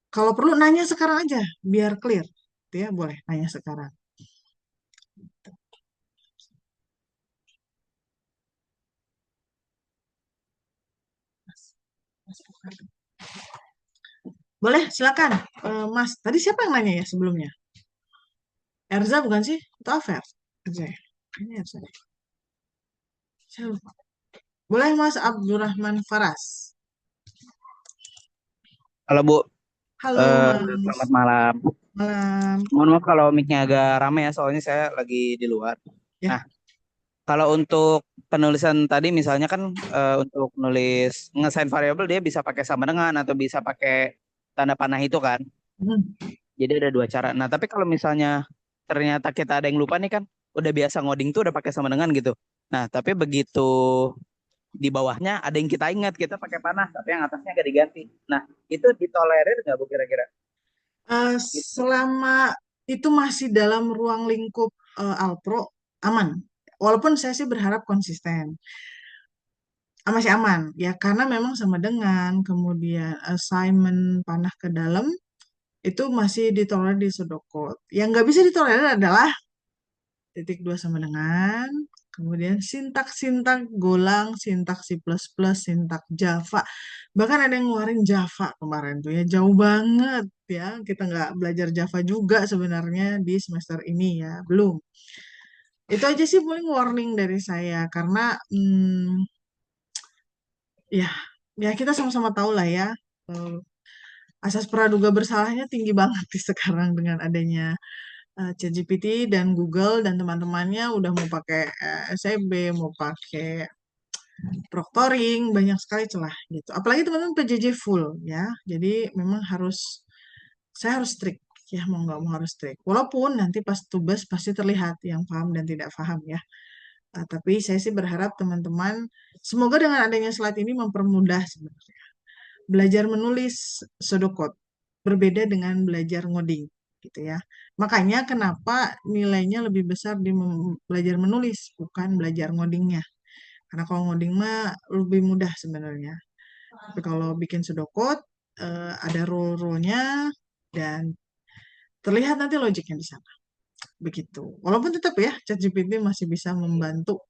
Kalau perlu nanya sekarang aja biar clear. Gitu ya, boleh nanya sekarang. Boleh, silakan. Mas, tadi siapa yang nanya ya sebelumnya? Erza bukan sih? Atau Afer? Erza ya? Kayaknya Erza deh. Saya lupa. Boleh Mas Abdurrahman Faras. Halo Bu, Halo Mas. selamat malam. Malam. Mohon maaf kalau mic-nya agak rame ya, soalnya saya lagi di luar. Ya. Nah, kalau untuk penulisan tadi misalnya kan untuk nulis ngesain variabel dia bisa pakai sama dengan atau bisa pakai tanda panah itu kan. Hmm. Jadi ada dua cara. Nah, tapi kalau misalnya ternyata kita ada yang lupa nih kan, udah biasa ngoding tuh udah pakai sama dengan gitu. Nah, tapi begitu di bawahnya ada yang kita ingat kita pakai panah, tapi yang atasnya gak diganti. Nah, itu ditolerir nggak Bu kira-kira? Eh, Gitu. selama itu masih dalam ruang lingkup Alpro, aman. Walaupun saya sih berharap konsisten. Masih aman. Ya, karena memang sama dengan kemudian assignment panah ke dalam, itu masih ditolerir di pseudocode. Yang nggak bisa ditolerir adalah titik dua sama dengan, kemudian sintak-sintak Golang, sintak C++, sintak Java. Bahkan ada yang ngeluarin Java kemarin tuh ya, jauh banget ya. Kita nggak belajar Java juga sebenarnya di semester ini ya, belum. Itu aja sih paling warning dari saya, karena ya, ya kita sama-sama tahu lah ya, eh, asas praduga bersalahnya tinggi banget di sekarang dengan adanya ChatGPT dan Google dan teman-temannya udah mau pakai SEB, mau pakai proctoring, banyak sekali celah gitu. Apalagi teman-teman PJJ full ya. Jadi memang saya harus strict ya, mau nggak mau harus strict. Walaupun nanti pas tugas pasti terlihat yang paham dan tidak paham ya. Tapi saya sih berharap teman-teman, semoga dengan adanya slide ini mempermudah sebenarnya. Belajar menulis pseudocode berbeda dengan belajar ngoding gitu ya. Makanya kenapa nilainya lebih besar di belajar menulis bukan belajar ngodingnya. Karena kalau ngoding mah lebih mudah sebenarnya. Tapi kalau bikin pseudocode ada rule-rule-nya dan terlihat nanti logiknya di sana. Begitu. Walaupun tetap ya ChatGPT masih bisa membantu.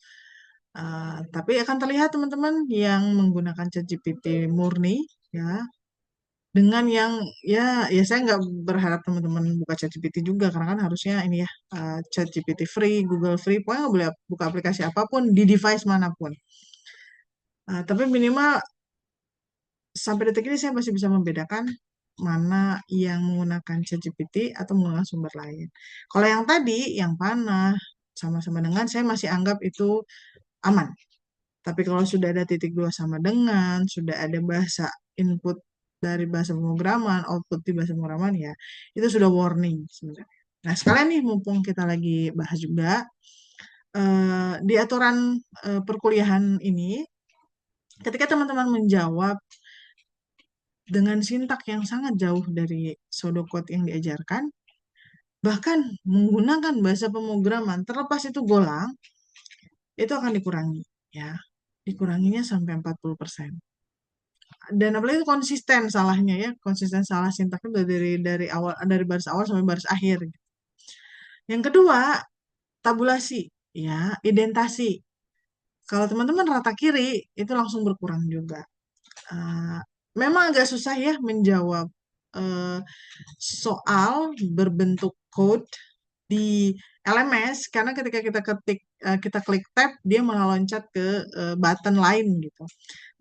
Tapi akan terlihat teman-teman yang menggunakan ChatGPT murni ya, dengan yang ya saya nggak berharap teman-teman buka ChatGPT juga karena kan harusnya ini ya, ChatGPT free, Google free, pokoknya nggak boleh buka aplikasi apapun di device manapun. Tapi minimal sampai detik ini saya masih bisa membedakan mana yang menggunakan ChatGPT atau menggunakan sumber lain. Kalau yang tadi, yang panah sama-sama dengan, saya masih anggap itu aman. Tapi kalau sudah ada titik dua sama dengan, sudah ada bahasa input dari bahasa pemrograman, output di bahasa pemrograman ya, itu sudah warning sebenarnya. Nah, sekalian nih mumpung kita lagi bahas juga, di aturan perkuliahan ini, ketika teman-teman menjawab dengan sintak yang sangat jauh dari pseudocode yang diajarkan, bahkan menggunakan bahasa pemrograman, terlepas itu Golang, itu akan dikurangi ya. Dikuranginya sampai 40%. Dan apalagi itu konsisten salahnya ya, konsisten salah sintaknya dari awal, dari baris awal sampai baris akhir. Yang kedua, tabulasi ya, identasi. Kalau teman-teman rata kiri itu langsung berkurang juga. Uh, Memang agak susah ya menjawab soal berbentuk code di LMS karena ketika kita ketik kita klik tab dia malah loncat ke button lain gitu.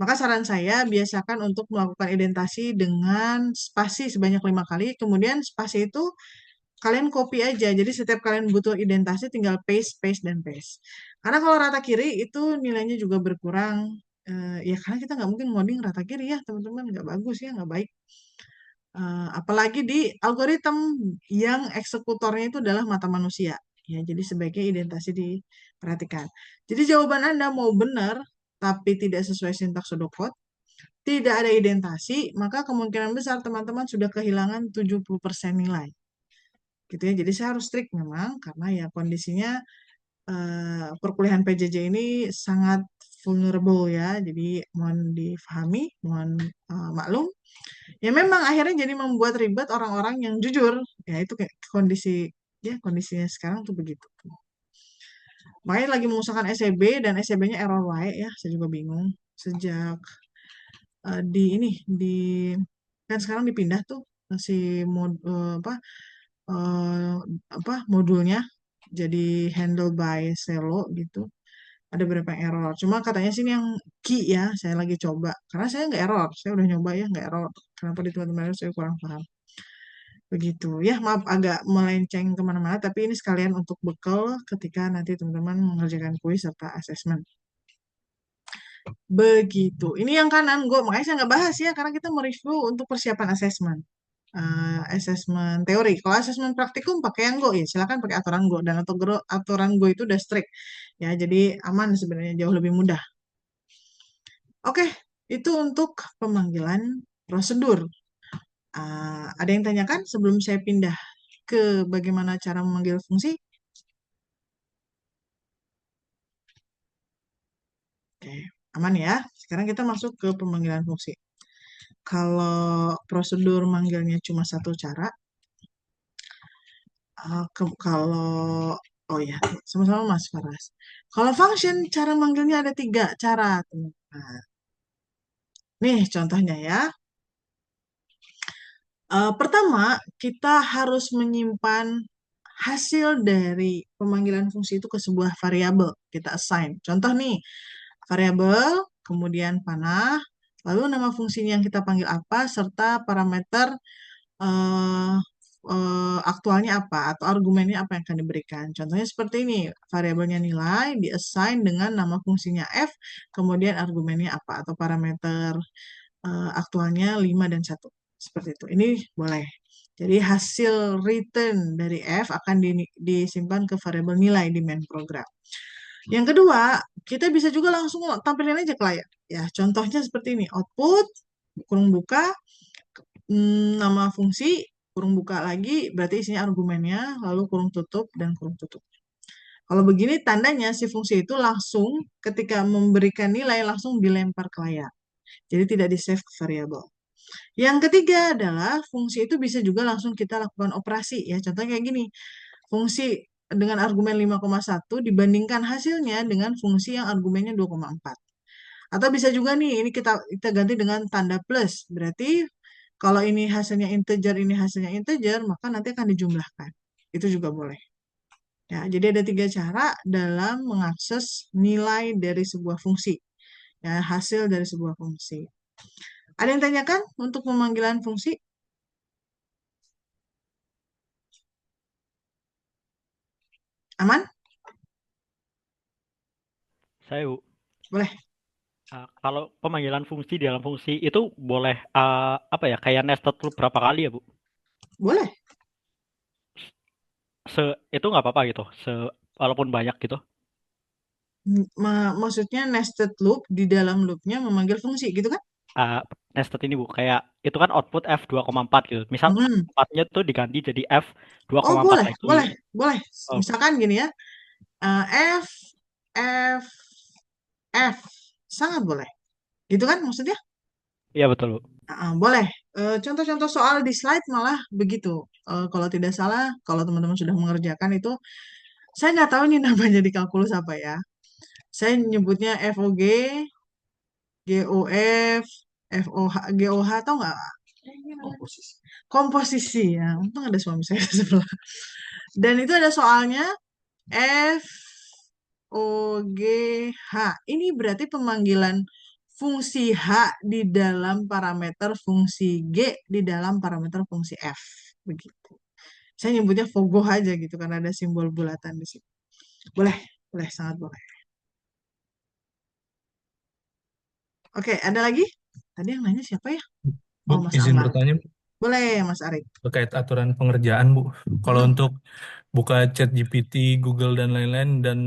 Maka saran saya biasakan untuk melakukan identasi dengan spasi sebanyak 5 kali, kemudian spasi itu kalian copy aja. Jadi setiap kalian butuh identasi tinggal paste, paste, dan paste. Karena kalau rata kiri itu nilainya juga berkurang. Ya karena kita nggak mungkin ngoding rata kiri ya teman-teman, nggak bagus ya, nggak baik. Apalagi di algoritma yang eksekutornya itu adalah mata manusia. Ya, jadi sebaiknya identasi diperhatikan. Jadi jawaban Anda mau benar, tapi tidak sesuai sintaks pseudocode, tidak ada identasi, maka kemungkinan besar teman-teman sudah kehilangan 70% nilai. Gitu ya. Jadi saya harus strict memang, karena ya kondisinya perkuliahan PJJ ini sangat vulnerable ya. Jadi mohon difahami, mohon maklum. Ya memang akhirnya jadi membuat ribet orang-orang yang jujur. Ya itu kayak kondisinya sekarang tuh begitu. Makanya lagi mengusahakan SEB dan SEB-nya error wae ya, saya juga bingung. Sejak di Kan sekarang dipindah tuh si modulnya jadi handle by Celo gitu. Ada beberapa error. Cuma katanya sini yang key ya, saya lagi coba. Karena saya nggak error, saya udah nyoba ya nggak error. Kenapa di teman-teman lain saya kurang paham. Begitu ya, maaf agak melenceng kemana-mana, tapi ini sekalian untuk bekal ketika nanti teman-teman mengerjakan kuis serta asesmen. Begitu. Ini yang kanan, Go. Makanya saya nggak bahas ya, karena kita mereview untuk persiapan asesmen. Asesmen teori. Kalau asesmen praktikum pakai yang Go ya, silakan pakai aturan Go. Dan aturan Go itu udah strict. Ya, jadi aman sebenarnya, jauh lebih mudah. Oke, itu untuk pemanggilan prosedur. Ada yang tanyakan sebelum saya pindah ke bagaimana cara memanggil fungsi? Oke, aman ya. Sekarang kita masuk ke pemanggilan fungsi. Kalau prosedur manggilnya cuma satu cara, kalau oh ya, sama-sama Mas Faras. Kalau function cara manggilnya ada 3 cara, teman-teman. Nih contohnya ya. Pertama, kita harus menyimpan hasil dari pemanggilan fungsi itu ke sebuah variabel. Kita assign. Contoh nih, variabel, kemudian panah, lalu nama fungsinya yang kita panggil apa, serta parameter eh, aktualnya apa, atau argumennya apa yang akan diberikan. Contohnya seperti ini, variabelnya nilai, diassign dengan nama fungsinya f, kemudian argumennya apa, atau parameter aktualnya 5 dan 1. Seperti itu. Ini boleh. Jadi hasil return dari f akan disimpan ke variabel nilai di main program. Yang kedua, kita bisa juga langsung tampilin aja ke layar. Ya, contohnya seperti ini. Output, kurung buka, nama fungsi, kurung buka lagi, berarti isinya argumennya, lalu kurung tutup, dan kurung tutup. Kalau begini, tandanya si fungsi itu langsung ketika memberikan nilai, langsung dilempar ke layar. Jadi tidak di-save ke variabel. Yang ketiga adalah fungsi itu bisa juga langsung kita lakukan operasi. Ya, contohnya kayak gini. Fungsi dengan argumen 5,1 dibandingkan hasilnya dengan fungsi yang argumennya 2,4. Atau bisa juga nih, ini kita ganti dengan tanda plus. Berarti kalau ini hasilnya integer, ini hasilnya integer, maka nanti akan dijumlahkan. Itu juga boleh. Ya, jadi ada 3 cara dalam mengakses nilai dari sebuah fungsi. Ya, hasil dari sebuah fungsi. Ada yang tanyakan untuk pemanggilan fungsi? Aman? Saya, Bu. Boleh. Kalau pemanggilan fungsi di dalam fungsi itu boleh apa ya, kayak nested loop berapa kali ya, Bu? Boleh. Itu nggak apa-apa gitu, walaupun banyak gitu. Maksudnya nested loop di dalam loopnya memanggil fungsi gitu kan? Nested ini, Bu, kayak itu kan output F 2,4 gitu. Misal 4-nya tuh diganti jadi F 2,4 boleh, lagi. boleh. Oh. Misalkan gini ya, F, sangat boleh. Gitu kan maksudnya? Iya, betul, Bu. Boleh. Contoh-contoh soal di slide malah begitu. Kalau tidak salah, kalau teman-teman sudah mengerjakan itu, saya nggak tahu ini namanya di kalkulus apa ya. Saya nyebutnya FOG, GOF, FOH, GOH, atau nggak? Komposisi ya. Untung ada suami saya di sebelah. Dan itu ada soalnya F, O, G, H. Ini berarti pemanggilan fungsi H di dalam parameter fungsi G di dalam parameter fungsi F. Begitu. Saya nyebutnya fogoh aja gitu karena ada simbol bulatan di sini. Boleh, sangat boleh. Oke, ada lagi? Tadi yang nanya siapa ya? Bu, Mas izin Amar. bertanya Boleh, Mas Arif. terkait aturan pengerjaan, Bu. Kalau untuk buka chat GPT, Google, dan lain-lain, dan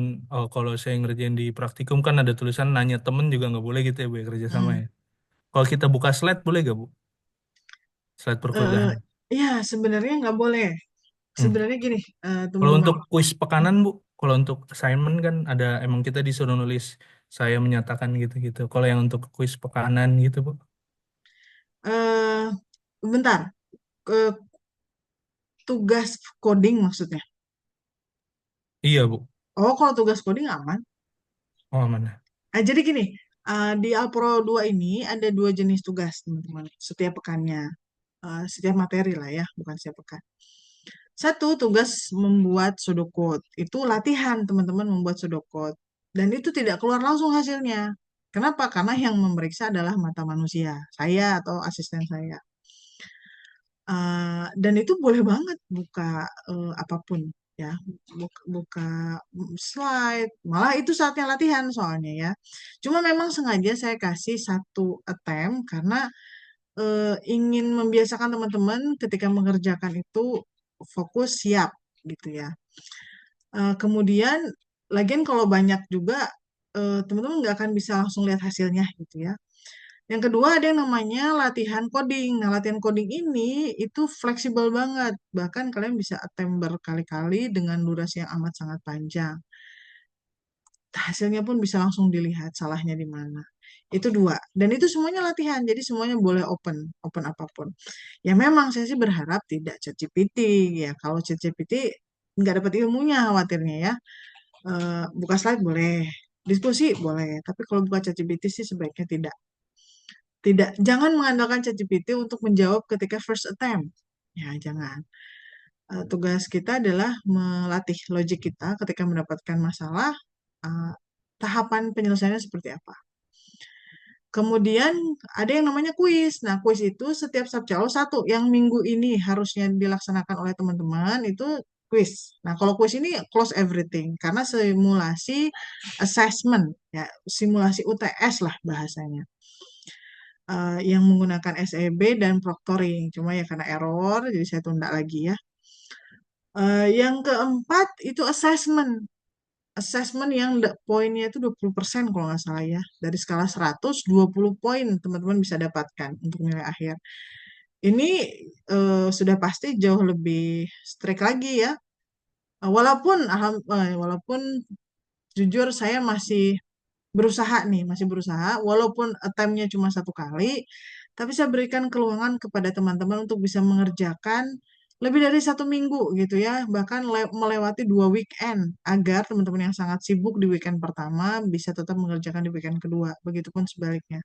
kalau saya ngerjain di praktikum kan ada tulisan nanya temen juga nggak boleh gitu ya, Bu, ya, kerjasama ya. Kalau kita buka slide boleh nggak, Bu? Slide perkuliahan. Iya, sebenarnya nggak boleh. Sebenarnya gini, Kalau teman-teman. untuk kuis pekanan, Bu, kalau untuk assignment kan ada emang kita disuruh nulis saya menyatakan gitu-gitu. Kalau yang untuk kuis pekanan gitu, Bu. Bentar, tugas coding maksudnya. Iya, Bu. Oh, kalau tugas coding aman. Oh, mana? Jadi gini, di Alpro 2 ini ada 2 jenis tugas, teman-teman, setiap pekannya. setiap materi lah ya, bukan setiap pekan. Satu, tugas membuat pseudocode. Itu latihan teman-teman membuat pseudocode. Dan itu tidak keluar langsung hasilnya. Kenapa? Karena yang memeriksa adalah mata manusia, saya atau asisten saya. Dan itu boleh banget buka apapun ya, buka slide. Malah itu saatnya latihan soalnya ya. Cuma memang sengaja saya kasih satu attempt karena ingin membiasakan teman-teman ketika mengerjakan itu fokus siap gitu ya. Kemudian lagian kalau banyak juga teman-teman nggak akan bisa langsung lihat hasilnya gitu ya. Yang kedua ada yang namanya latihan coding. Nah, latihan coding ini itu fleksibel banget. Bahkan kalian bisa attempt berkali-kali dengan durasi yang amat sangat panjang. Hasilnya pun bisa langsung dilihat salahnya di mana. Itu dua. Dan itu semuanya latihan. Jadi semuanya boleh open apapun. Ya memang saya sih berharap tidak ChatGPT ya. Kalau ChatGPT nggak dapat ilmunya khawatirnya ya. Buka slide boleh, diskusi boleh. Tapi kalau buka ChatGPT sih sebaiknya tidak. Jangan mengandalkan ChatGPT untuk menjawab ketika first attempt. Ya, jangan. Tugas kita adalah melatih logik kita ketika mendapatkan masalah, tahapan penyelesaiannya seperti apa. Kemudian ada yang namanya kuis. Nah, kuis itu setiap Sabtu, satu yang minggu ini harusnya dilaksanakan oleh teman-teman itu kuis. Nah, kalau kuis ini close everything karena simulasi assessment, ya, simulasi UTS lah bahasanya. Yang menggunakan SEB dan proctoring. Cuma ya karena error, jadi saya tunda lagi ya. Yang keempat itu assessment. Assessment yang poinnya itu 20% kalau nggak salah ya. Dari skala 100, 20 poin teman-teman bisa dapatkan untuk nilai akhir. Ini sudah pasti jauh lebih strict lagi ya. Walaupun jujur saya masih berusaha, walaupun attempt-nya cuma satu kali, tapi saya berikan keluangan kepada teman-teman untuk bisa mengerjakan lebih dari 1 minggu gitu ya, bahkan melewati 2 weekend, agar teman-teman yang sangat sibuk di weekend pertama bisa tetap mengerjakan di weekend kedua, begitupun sebaliknya.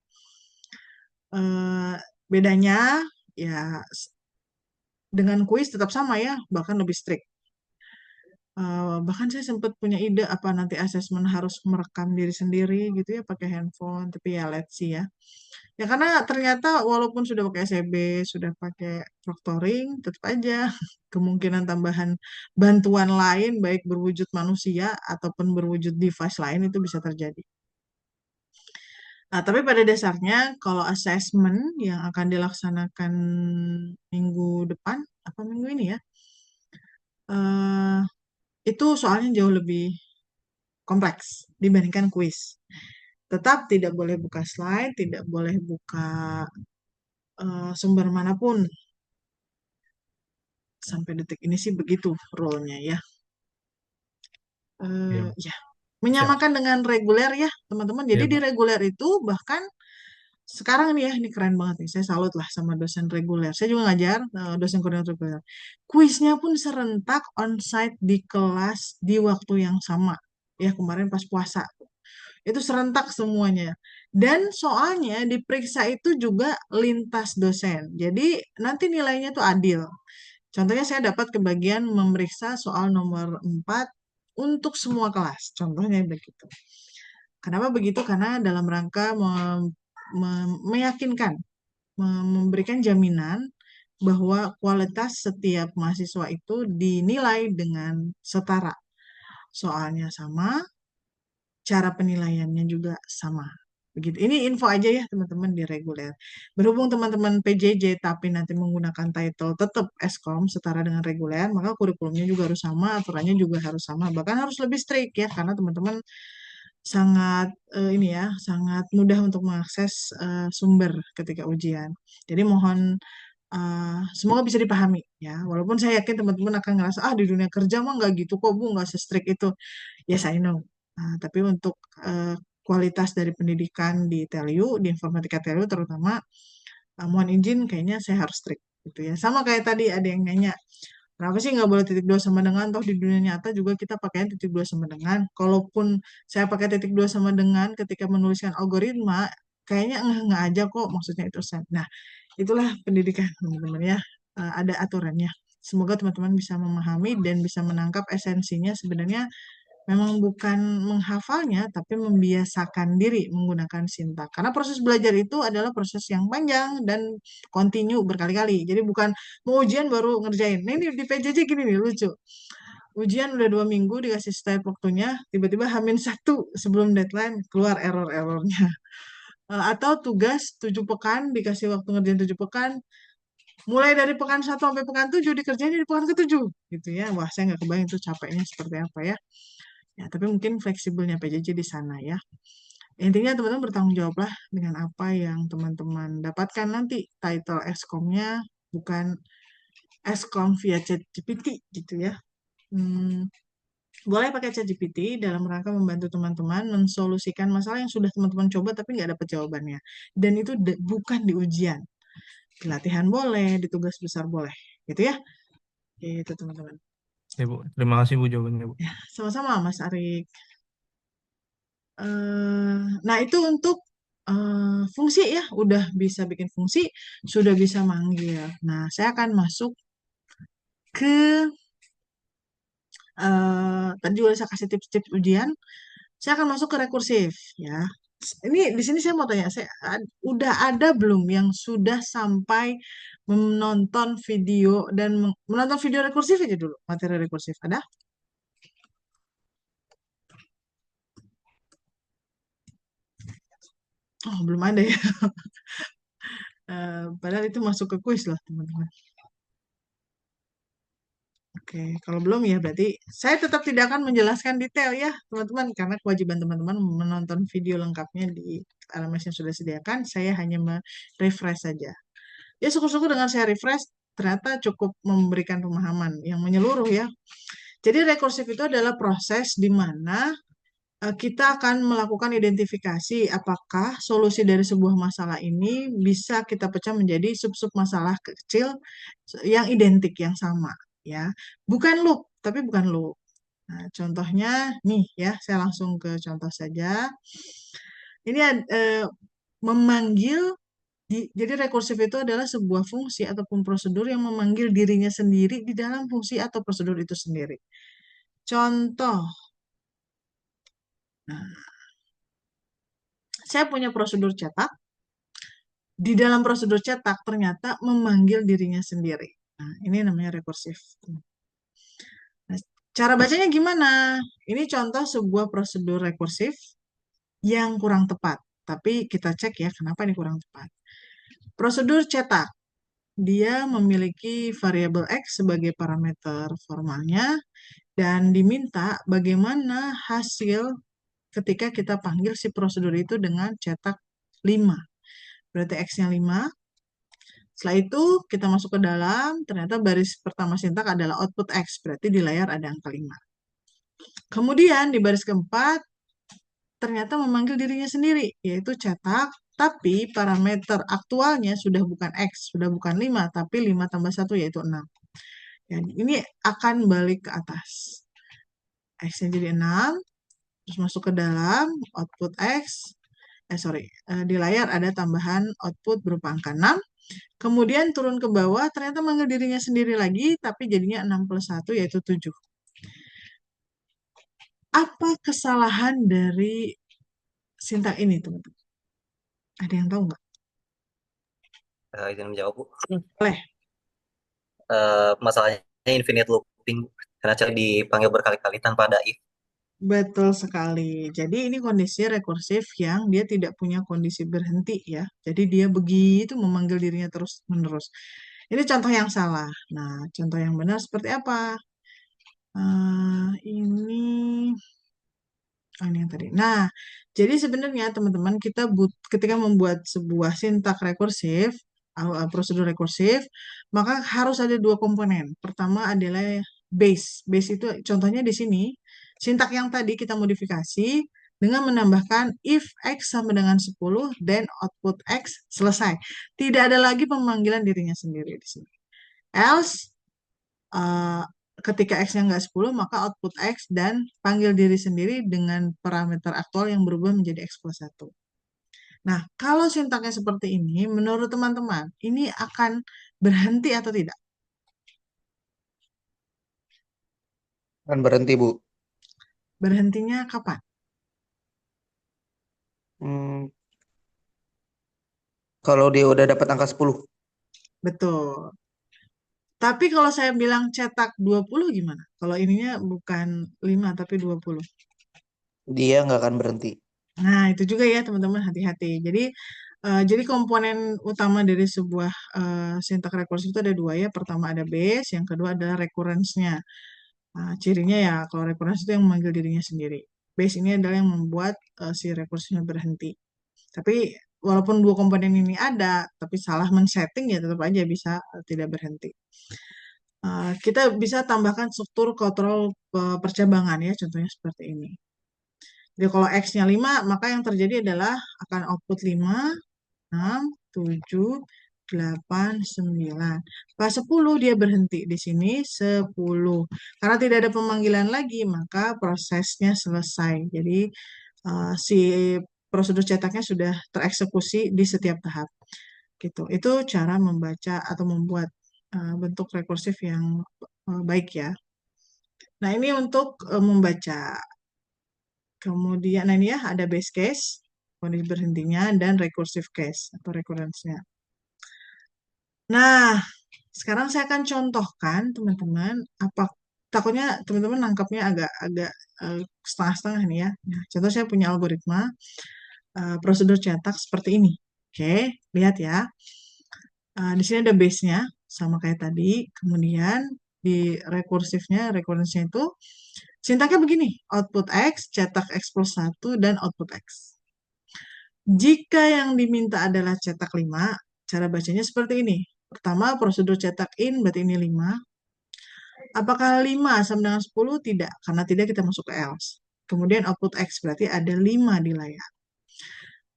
Bedanya ya dengan kuis tetap sama ya, bahkan lebih strict. Bahkan saya sempat punya ide apa nanti asesmen harus merekam diri sendiri gitu ya pakai handphone, tapi ya let's see ya. Ya karena ternyata walaupun sudah pakai SEB, sudah pakai proctoring, tetap aja kemungkinan tambahan bantuan lain baik berwujud manusia ataupun berwujud device lain itu bisa terjadi. Nah, tapi pada dasarnya kalau asesmen yang akan dilaksanakan minggu depan, apa minggu ini ya, itu soalnya jauh lebih kompleks dibandingkan kuis. Tetap tidak boleh buka slide, tidak boleh buka sumber manapun. Sampai detik ini sih begitu rule-nya ya. Ya, menyamakan dengan reguler ya teman-teman. Jadi di reguler itu bahkan sekarang nih ya, ini keren banget nih. Saya salut lah sama dosen reguler. Saya juga ngajar dosen koordinator reguler. Kuisnya pun serentak onsite di kelas di waktu yang sama. Ya kemarin pas puasa. Itu serentak semuanya. Dan soalnya diperiksa itu juga lintas dosen. Jadi nanti nilainya tuh adil. Contohnya saya dapat kebagian memeriksa soal nomor 4 untuk semua kelas. Contohnya begitu. Kenapa begitu? Karena dalam rangka meyakinkan, memberikan jaminan bahwa kualitas setiap mahasiswa itu dinilai dengan setara. Soalnya sama, cara penilaiannya juga sama. Begitu. Ini info aja ya teman-teman di reguler. Berhubung teman-teman PJJ tapi nanti menggunakan title tetap Eskom setara dengan reguler, maka kurikulumnya juga harus sama, aturannya juga harus sama, bahkan harus lebih strict ya karena teman-teman sangat ini ya, sangat mudah untuk mengakses sumber ketika ujian. Jadi mohon semoga bisa dipahami ya. Walaupun saya yakin teman-teman akan ngerasa di dunia kerja mah nggak gitu kok Bu, nggak se-strict itu. Yes, I know. Tapi untuk kualitas dari pendidikan di TELU, di informatika TELU terutama, mohon izin kayaknya saya harus strict gitu ya. Sama kayak tadi ada yang nanya, kenapa sih nggak boleh titik dua sama dengan? Toh di dunia nyata juga kita pakainya titik dua sama dengan. Kalaupun saya pakai titik dua sama dengan ketika menuliskan algoritma, kayaknya enggak aja kok, maksudnya itu set. Nah, itulah pendidikan teman-teman ya. Ada aturannya. Semoga teman-teman bisa memahami dan bisa menangkap esensinya sebenarnya memang bukan menghafalnya, tapi membiasakan diri menggunakan sintak. Karena proses belajar itu adalah proses yang panjang dan kontinu berkali-kali. Jadi bukan mau ujian baru ngerjain. Nah, ini di PJJ gini nih, lucu. Ujian udah 2 minggu dikasih style waktunya, tiba-tiba H-1 sebelum deadline keluar error-errornya. Atau tugas 7 pekan, dikasih waktu ngerjain 7 pekan, mulai dari pekan 1 sampai pekan 7 dikerjain di pekan ke-7 gitu ya. Wah, saya nggak kebayang itu capeknya seperti apa ya. Ya, tapi mungkin fleksibelnya PJJ di sana ya. Intinya teman-teman bertanggung jawablah dengan apa yang teman-teman dapatkan nanti. Title Eskomnya bukan Eskom via ChatGPT gitu ya. Boleh pakai ChatGPT dalam rangka membantu teman-teman mensolusikan masalah yang sudah teman-teman coba tapi nggak dapat jawabannya. Dan itu bukan di ujian. Di latihan boleh, di tugas besar boleh. Gitu ya. Gitu teman-teman. Ya Bu, terima kasih Bu jawabannya Bu. Ya, sama-sama Mas Arik. Nah, itu untuk fungsi ya. Udah bisa bikin fungsi, sudah bisa manggil. Nah, saya akan masuk ke tadi juga saya kasih tips-tips ujian. Saya akan masuk ke rekursif ya. Ini di sini saya mau tanya, udah ada belum yang sudah sampai menonton video dan menonton video rekursif aja dulu, materi rekursif ada? Oh, belum ada ya. Padahal itu masuk ke kuis loh, teman-teman. Oke, kalau belum ya berarti saya tetap tidak akan menjelaskan detail ya, teman-teman, karena kewajiban teman-teman menonton video lengkapnya di LMS yang sudah disediakan. Saya hanya refresh saja. Ya, syukur-syukur dengan saya refresh, ternyata cukup memberikan pemahaman yang menyeluruh ya. Jadi rekursif itu adalah proses di mana kita akan melakukan identifikasi apakah solusi dari sebuah masalah ini bisa kita pecah menjadi sub-sub masalah kecil yang identik, yang sama ya. Bukan loop, tapi bukan loop. Nah, contohnya nih ya, saya langsung ke contoh saja. Ini memanggil jadi rekursif itu adalah sebuah fungsi ataupun prosedur yang memanggil dirinya sendiri di dalam fungsi atau prosedur itu sendiri. Contoh, nah, saya punya prosedur cetak. Di dalam prosedur cetak ternyata memanggil dirinya sendiri. Nah, ini namanya rekursif. Nah, cara bacanya gimana? Ini contoh sebuah prosedur rekursif yang kurang tepat. Tapi kita cek ya kenapa ini kurang tepat. Prosedur cetak. Dia memiliki variabel X sebagai parameter formalnya dan diminta bagaimana hasil ketika kita panggil si prosedur itu dengan cetak 5. Berarti X-nya 5. Setelah itu kita masuk ke dalam, ternyata baris pertama sintak adalah output X, berarti di layar ada angka 5. Kemudian di baris keempat, ternyata memanggil dirinya sendiri, yaitu cetak, tapi parameter aktualnya sudah bukan X, sudah bukan 5, tapi 5 tambah 1 yaitu 6. Ya, ini akan balik ke atas. X-nya jadi 6, terus masuk ke dalam, output X, di layar ada tambahan output berupa angka 6, kemudian turun ke bawah, ternyata manggil dirinya sendiri lagi, tapi jadinya 6 plus 1 yaitu 7. Apa kesalahan dari sintak ini, teman-teman? Ada yang tahu nggak? Izin menjawab, Bu. Boleh. Masalahnya infinite looping, karena cara dipanggil berkali-kali tanpa ada if. Betul sekali. Jadi ini kondisi rekursif yang dia tidak punya kondisi berhenti ya. Jadi dia begitu memanggil dirinya terus-menerus. Ini contoh yang salah. Nah, contoh yang benar seperti apa? Ini yang tadi. Nah, jadi sebenarnya teman-teman kita ketika membuat sebuah sintak rekursif, prosedur rekursif, maka harus ada 2 komponen. Pertama adalah base. Base itu contohnya di sini, sintak yang tadi kita modifikasi dengan menambahkan if X sama dengan 10, then output X selesai. Tidak ada lagi pemanggilan dirinya sendiri di sini. Else, ketika X-nya nggak 10, maka output X dan panggil diri sendiri dengan parameter aktual yang berubah menjadi X plus 1. Nah, kalau sintaknya seperti ini, menurut teman-teman, ini akan berhenti atau tidak? Kan berhenti, Bu. Berhentinya kapan? Hmm, kalau dia udah dapat angka 10, Betul. Tapi kalau saya bilang cetak 20 gimana? Kalau ininya bukan 5 tapi 20. dia nggak akan berhenti. Nah, itu juga ya teman-teman, hati-hati. Jadi komponen utama dari sebuah sintak rekursif itu ada dua ya. Pertama ada base, yang kedua adalah recurrence-nya. Nah, cirinya ya kalau recurrence itu yang memanggil dirinya sendiri. Base ini adalah yang membuat si rekursifnya berhenti. Tapi walaupun dua komponen ini ada, tapi salah men-setting ya tetap aja bisa tidak berhenti. Kita bisa tambahkan struktur kontrol percabangan ya, contohnya seperti ini. Jadi kalau X-nya 5, maka yang terjadi adalah akan output 5, 6, 7, 8, 9. Pas 10 dia berhenti di sini 10. Karena tidak ada pemanggilan lagi, maka prosesnya selesai. Jadi si prosedur cetaknya sudah tereksekusi di setiap tahap. Gitu. Itu cara membaca atau membuat bentuk rekursif yang baik ya. Nah, ini untuk membaca. Kemudian, nah ini ya ada base case, kondisi berhentinya, dan recursive case atau recurrence-nya. Nah, sekarang saya akan contohkan teman-teman, takutnya teman-teman nangkapnya agak setengah-setengah nih ya. Nah, contoh saya punya algoritma prosedur cetak seperti ini. Oke, lihat ya. Di sini ada base-nya sama kayak tadi. Kemudian di recurrence-nya itu sintaknya begini, output X, cetak X plus 1, dan output X. Jika yang diminta adalah cetak 5, cara bacanya seperti ini. Pertama, prosedur cetak in, berarti ini 5. Apakah 5 sama dengan 10? Tidak, karena tidak kita masuk ke else. Kemudian output X, berarti ada 5 di layar.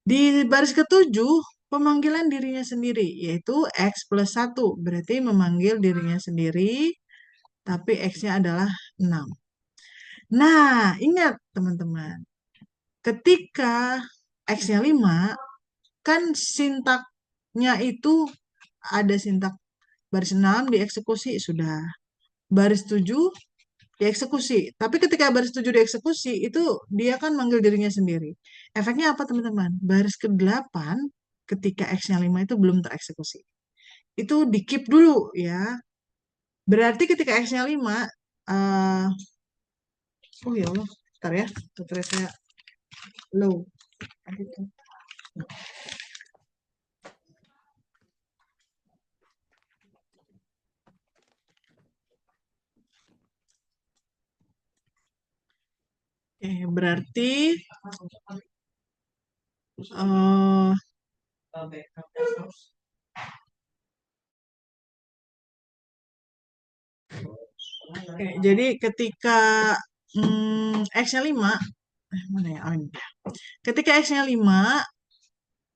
Di baris ketujuh, pemanggilan dirinya sendiri, yaitu X plus 1. Berarti memanggil dirinya sendiri, tapi X-nya adalah 6. Nah, ingat teman-teman, ketika X-nya 5, kan sintaknya itu ada sintak baris 6 dieksekusi, sudah. Baris 7 dieksekusi. Tapi ketika baris 7 dieksekusi, itu dia kan manggil dirinya sendiri. Efeknya apa teman-teman? Baris ke-8 ketika X-nya 5 itu belum tereksekusi. Itu di-keep dulu ya. Berarti ketika X-nya 5, oh ya Allah, bentar ya, baterai saya low. Berarti jadi ketika X-nya 5, mana ya? Ketika X-nya 5,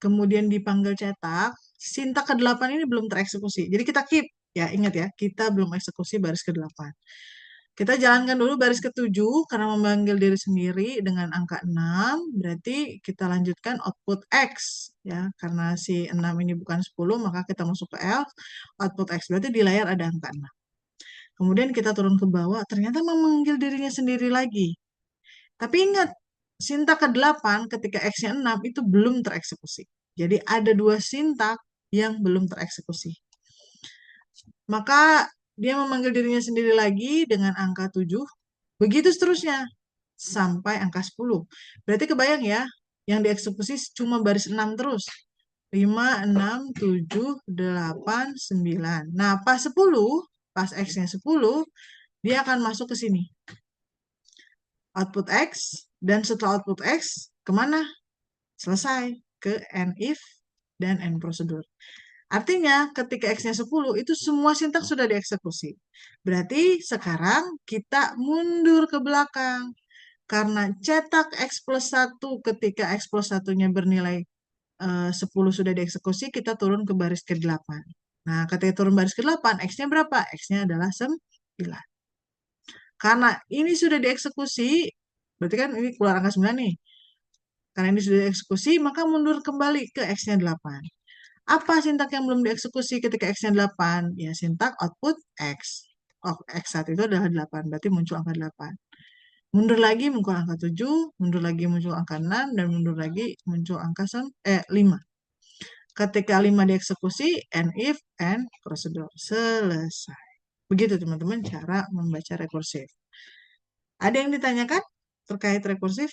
kemudian dipanggil cetak, sintak ke-8 ini belum tereksekusi. Jadi kita keep, ya ingat ya, kita belum eksekusi baris ke-8. Kita jalankan dulu baris ke-7 karena memanggil diri sendiri dengan angka 6, berarti kita lanjutkan output X ya. Karena si 6 ini bukan 10, maka kita masuk ke else, output X berarti di layar ada angka 6. Kemudian kita turun ke bawah, ternyata memanggil dirinya sendiri lagi. Tapi ingat, sintak ke-8 ketika X-nya 6 itu belum tereksekusi. Jadi ada dua sintak yang belum tereksekusi. Maka dia memanggil dirinya sendiri lagi dengan angka 7. Begitu seterusnya sampai angka 10. Berarti kebayang ya, yang dieksekusi cuma baris 6 terus. 5, 6, 7, 8, 9. Nah, pas 10, pas X-nya 10, dia akan masuk ke sini. Output X, dan setelah output X, kemana? Selesai. Ke NIF dan N prosedur. Artinya ketika X-nya 10 itu semua sintak sudah dieksekusi. Berarti sekarang kita mundur ke belakang. Karena cetak X plus 1 ketika X plus 1-nya bernilai 10 sudah dieksekusi, kita turun ke baris ke-8. Nah, ketika turun baris ke-8, X-nya berapa? X-nya adalah 9. Karena ini sudah dieksekusi, berarti kan ini keluar angka 9 nih. Karena ini sudah dieksekusi, maka mundur kembali ke X-nya 8. Apa sintak yang belum dieksekusi ketika X-nya 8? Ya, sintak output X. Oh, X1 itu adalah 8, berarti muncul angka 8. Mundur lagi muncul angka 7, mundur lagi muncul angka 6, dan mundur lagi muncul angka 5. Ketika 5 dieksekusi, and if, and prosedur. Selesai. Begitu teman-teman cara membaca rekursif. Ada yang ditanyakan terkait rekursif?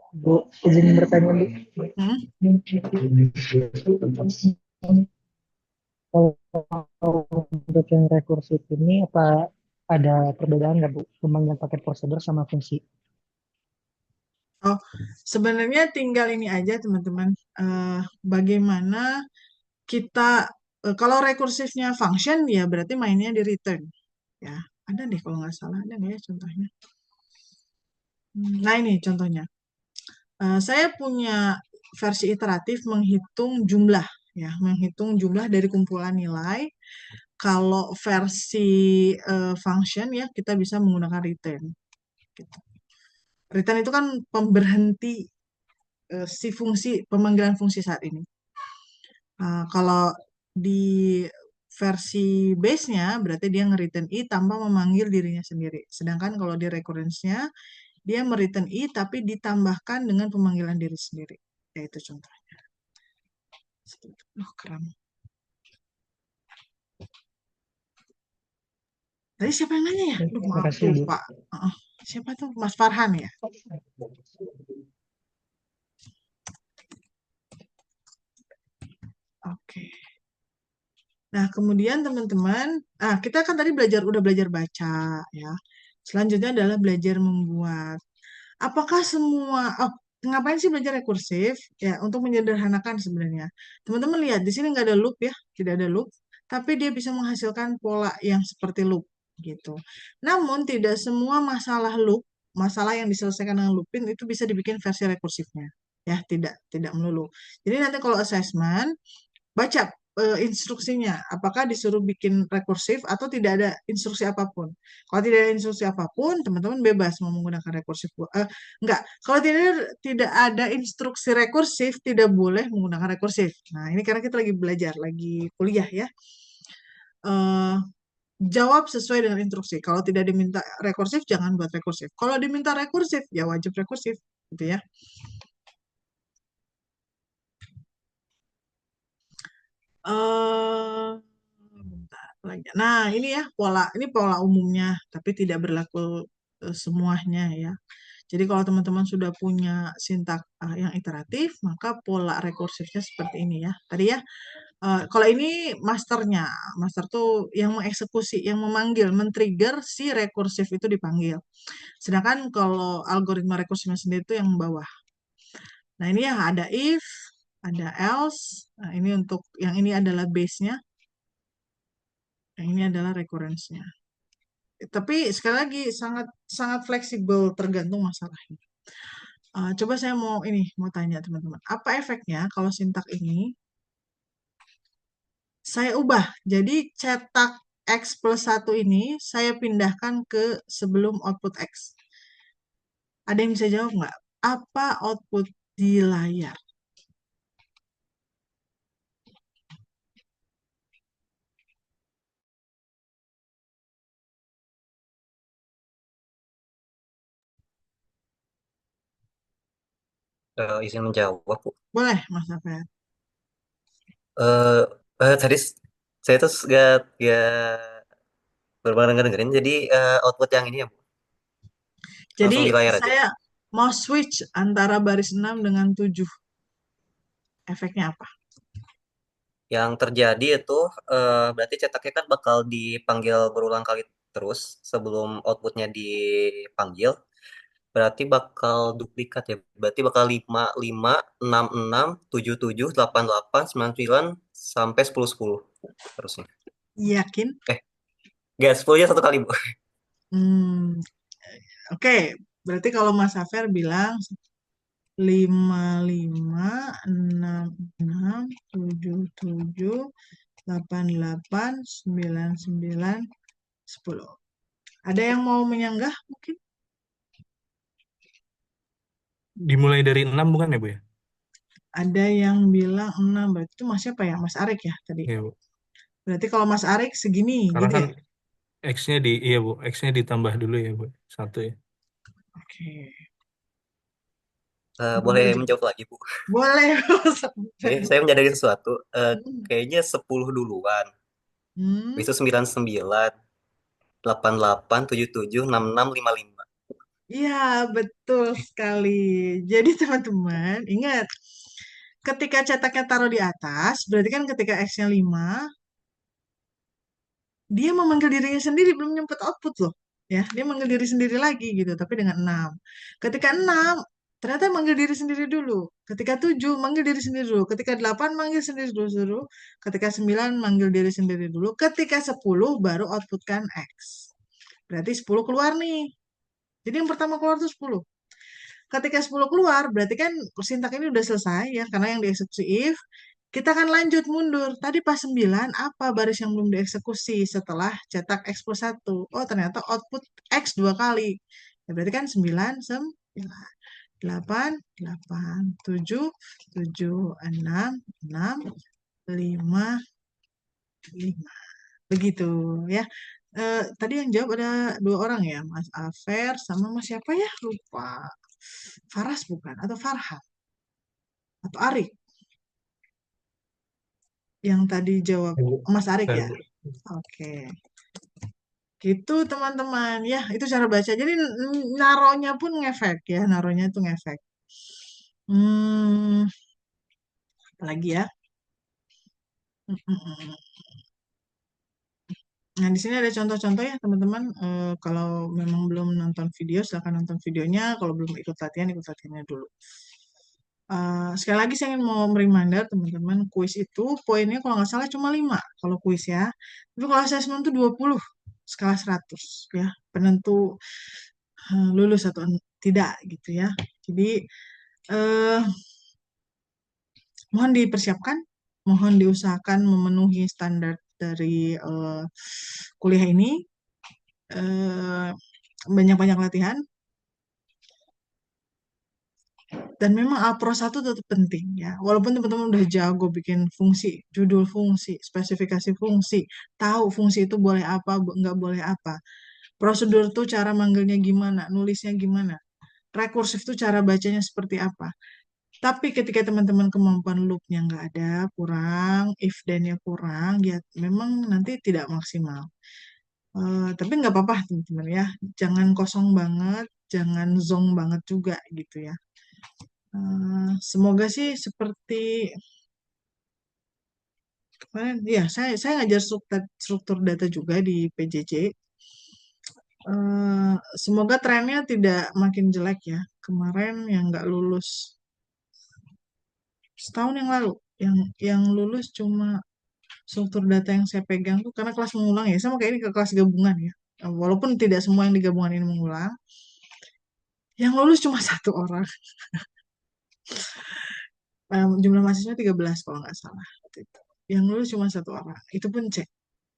Bu, izin bertanya, Bu. Kalau untuk yang rekursif ini apa ada perbedaan nggak, Bu, pemanggilan paket prosedur sama fungsi? Oh, sebenarnya tinggal ini aja teman-teman. Bagaimana kita kalau rekursifnya function ya berarti mainnya di return. Ya, ada deh kalau nggak salah, ada nggak ya contohnya? Nah ini contohnya. Saya punya versi iteratif menghitung jumlah, ya, menghitung jumlah dari kumpulan nilai. Kalau versi function ya kita bisa menggunakan return. Gitu. Return itu kan pemberhenti si fungsi pemanggilan fungsi saat ini. Kalau di versi base-nya berarti dia nge-return i tanpa memanggil dirinya sendiri. Sedangkan kalau di recurrence-nya dia me-return i tapi ditambahkan dengan pemanggilan diri sendiri. Yaitu contohnya. Oh, keren. Tadi siapa yang nanya ya? Maaf, lupa. Siapa tuh? Mas Farhan ya? Oke. Nah, kemudian teman-teman, kita kan tadi udah belajar baca ya. Selanjutnya adalah belajar membuat. Apakah semua ngapain sih belajar rekursif? Ya, untuk menyederhanakan sebenarnya. Teman-teman lihat di sini nggak ada loop ya, tidak ada loop, tapi dia bisa menghasilkan pola yang seperti loop gitu. Namun tidak semua masalah loop, masalah yang diselesaikan dengan looping itu bisa dibikin versi rekursifnya. Ya, tidak melulu. Jadi nanti kalau assessment baca instruksinya, apakah disuruh bikin rekursif atau tidak ada instruksi apapun. Kalau tidak ada instruksi apapun, teman-teman bebas mau menggunakan rekursif. Enggak, kalau tidak ada instruksi rekursif, tidak boleh menggunakan rekursif. Nah, ini karena kita lagi belajar, lagi kuliah ya. Jawab sesuai dengan instruksi. Kalau tidak diminta rekursif, jangan buat rekursif. Kalau diminta rekursif, ya wajib rekursif, gitu ya. Bentar lagi. Nah, ini ya ini pola umumnya, tapi tidak berlaku semuanya ya. Jadi kalau teman-teman sudah punya sintak yang iteratif, maka pola rekursifnya seperti ini ya. Tadi ya, kalau ini masternya, master tuh yang mengeksekusi, yang memanggil, men-trigger si rekursif itu dipanggil. Sedangkan kalau algoritma rekursifnya sendiri itu yang bawah. Nah ini ya ada if, ada else. Nah, ini untuk yang ini adalah base-nya. Yang ini adalah recurrence-nya. Tapi sekali lagi sangat sangat fleksibel tergantung masalahnya. Coba saya mau tanya teman-teman. Apa efeknya kalau sintak ini saya ubah? Jadi cetak X plus 1 ini saya pindahkan ke sebelum output X. Ada yang bisa jawab nggak? Apa output di layar? Izin menjawab, Bu. Boleh, Mas Afet. Tadi saya tuh gak benar dengerin. Jadi output yang ini ya, Bu. Jadi Langsung di layar aja. saya mau switch antara baris 6 dengan 7. Efeknya apa? Yang terjadi itu berarti cetaknya kan bakal dipanggil berulang kali terus sebelum outputnya dipanggil. Berarti bakal duplikat ya. Berarti bakal 5, 5, 6, 6, 7, 7, 8, 8, 9, 9, sampai 10, 10. Terusnya. Yakin? Gak, 10-nya satu kali, Bu. Oke. Berarti kalau Mas Afer bilang 5, 5, 6, 6, 7, 7, 8, 8, 9, 9, 10. Ada yang mau menyanggah mungkin? Dimulai dari 6 bukan ya, Bu ya? Ada yang bilang 6, berarti itu Mas siapa ya? Mas Arik ya tadi. Iya, Bu. Berarti kalau Mas Arik segini Karena gitu kan ya? X-nya iya, Bu. X-nya ditambah dulu ya, Bu. 1 ya. Oke. Boleh menjawab lagi, Bu? Boleh. Saya menyadari sesuatu. Hmm. Kayaknya 10 duluan. Hmm. Habis itu 99, 88, 77, 66, 55. Iya, betul sekali. Jadi teman-teman, ingat, ketika cetaknya taruh di atas, berarti kan ketika X-nya 5, dia memanggil dirinya sendiri, belum nyempet output loh. Ya, dia manggil diri sendiri lagi gitu, tapi dengan 6. Ketika 6, ternyata manggil diri sendiri dulu. Ketika 7, manggil diri sendiri dulu. Ketika 8, manggil sendiri dulu. Ketika 9, manggil diri sendiri dulu. Ketika 10, baru outputkan X. Berarti 10 keluar nih. Jadi yang pertama keluar tuh 10. Ketika 10 keluar, berarti kan sintak ini udah selesai ya, karena yang dieksekusi if. Kita akan lanjut mundur. Tadi pas 9, apa baris yang belum dieksekusi setelah cetak X plus 1? Oh, ternyata output X 2 kali. Ya, berarti kan 9, 9. 8, 8, 7, 7, 6, 6, 5, 5. Begitu ya. Tadi yang jawab ada 2 orang ya, Mas Afer sama Mas siapa ya? Lupa. Faras bukan? Atau Farhan? Atau Arik? Yang tadi jawab Ibu. Mas Arik ya? Bu. Oke. Gitu teman-teman. Ya, itu cara baca. Jadi naronya pun ngefek ya. Naronya itu ngefek. Hmm, apalagi ya? Nah, di sini ada contoh-contoh ya teman-teman. Kalau memang belum nonton video, silahkan nonton videonya. Kalau belum ikut latihannya dulu. Sekali lagi saya ingin mau reminder teman-teman, kuis itu poinnya kalau nggak salah cuma 5 kalau kuis ya. Tapi kalau assessment itu 20 skala 100 ya. Penentu lulus atau tidak gitu ya. Jadi eh, mohon dipersiapkan, mohon diusahakan memenuhi standar dari kuliah ini. Banyak-banyak latihan. Dan memang Alpro 1 tetap penting ya. Walaupun teman-teman udah jago bikin fungsi, judul fungsi, spesifikasi fungsi, tahu fungsi itu boleh apa, nggak boleh apa. Prosedur tuh cara manggilnya gimana, nulisnya gimana. Rekursif tuh cara bacanya seperti apa. Tapi ketika teman-teman kemampuan loopnya nggak ada, kurang, if then-nya kurang, ya memang nanti tidak maksimal. Tapi nggak apa-apa teman-teman ya. Jangan kosong banget, jangan zong banget juga gitu ya. Semoga sih seperti kemarin, ya saya ngajar struktur data juga di PJJ. Semoga trennya tidak makin jelek ya. Kemarin yang nggak lulus setahun yang lalu, yang lulus cuma struktur data yang saya pegang tuh karena kelas mengulang ya, sama kayak ini ke kelas gabungan ya. Walaupun tidak semua yang di gabungan ini mengulang, yang lulus cuma 1 orang. Jumlah mahasiswa 13 kalau nggak salah waktu itu. Yang lulus cuma 1 orang. Itu pun C.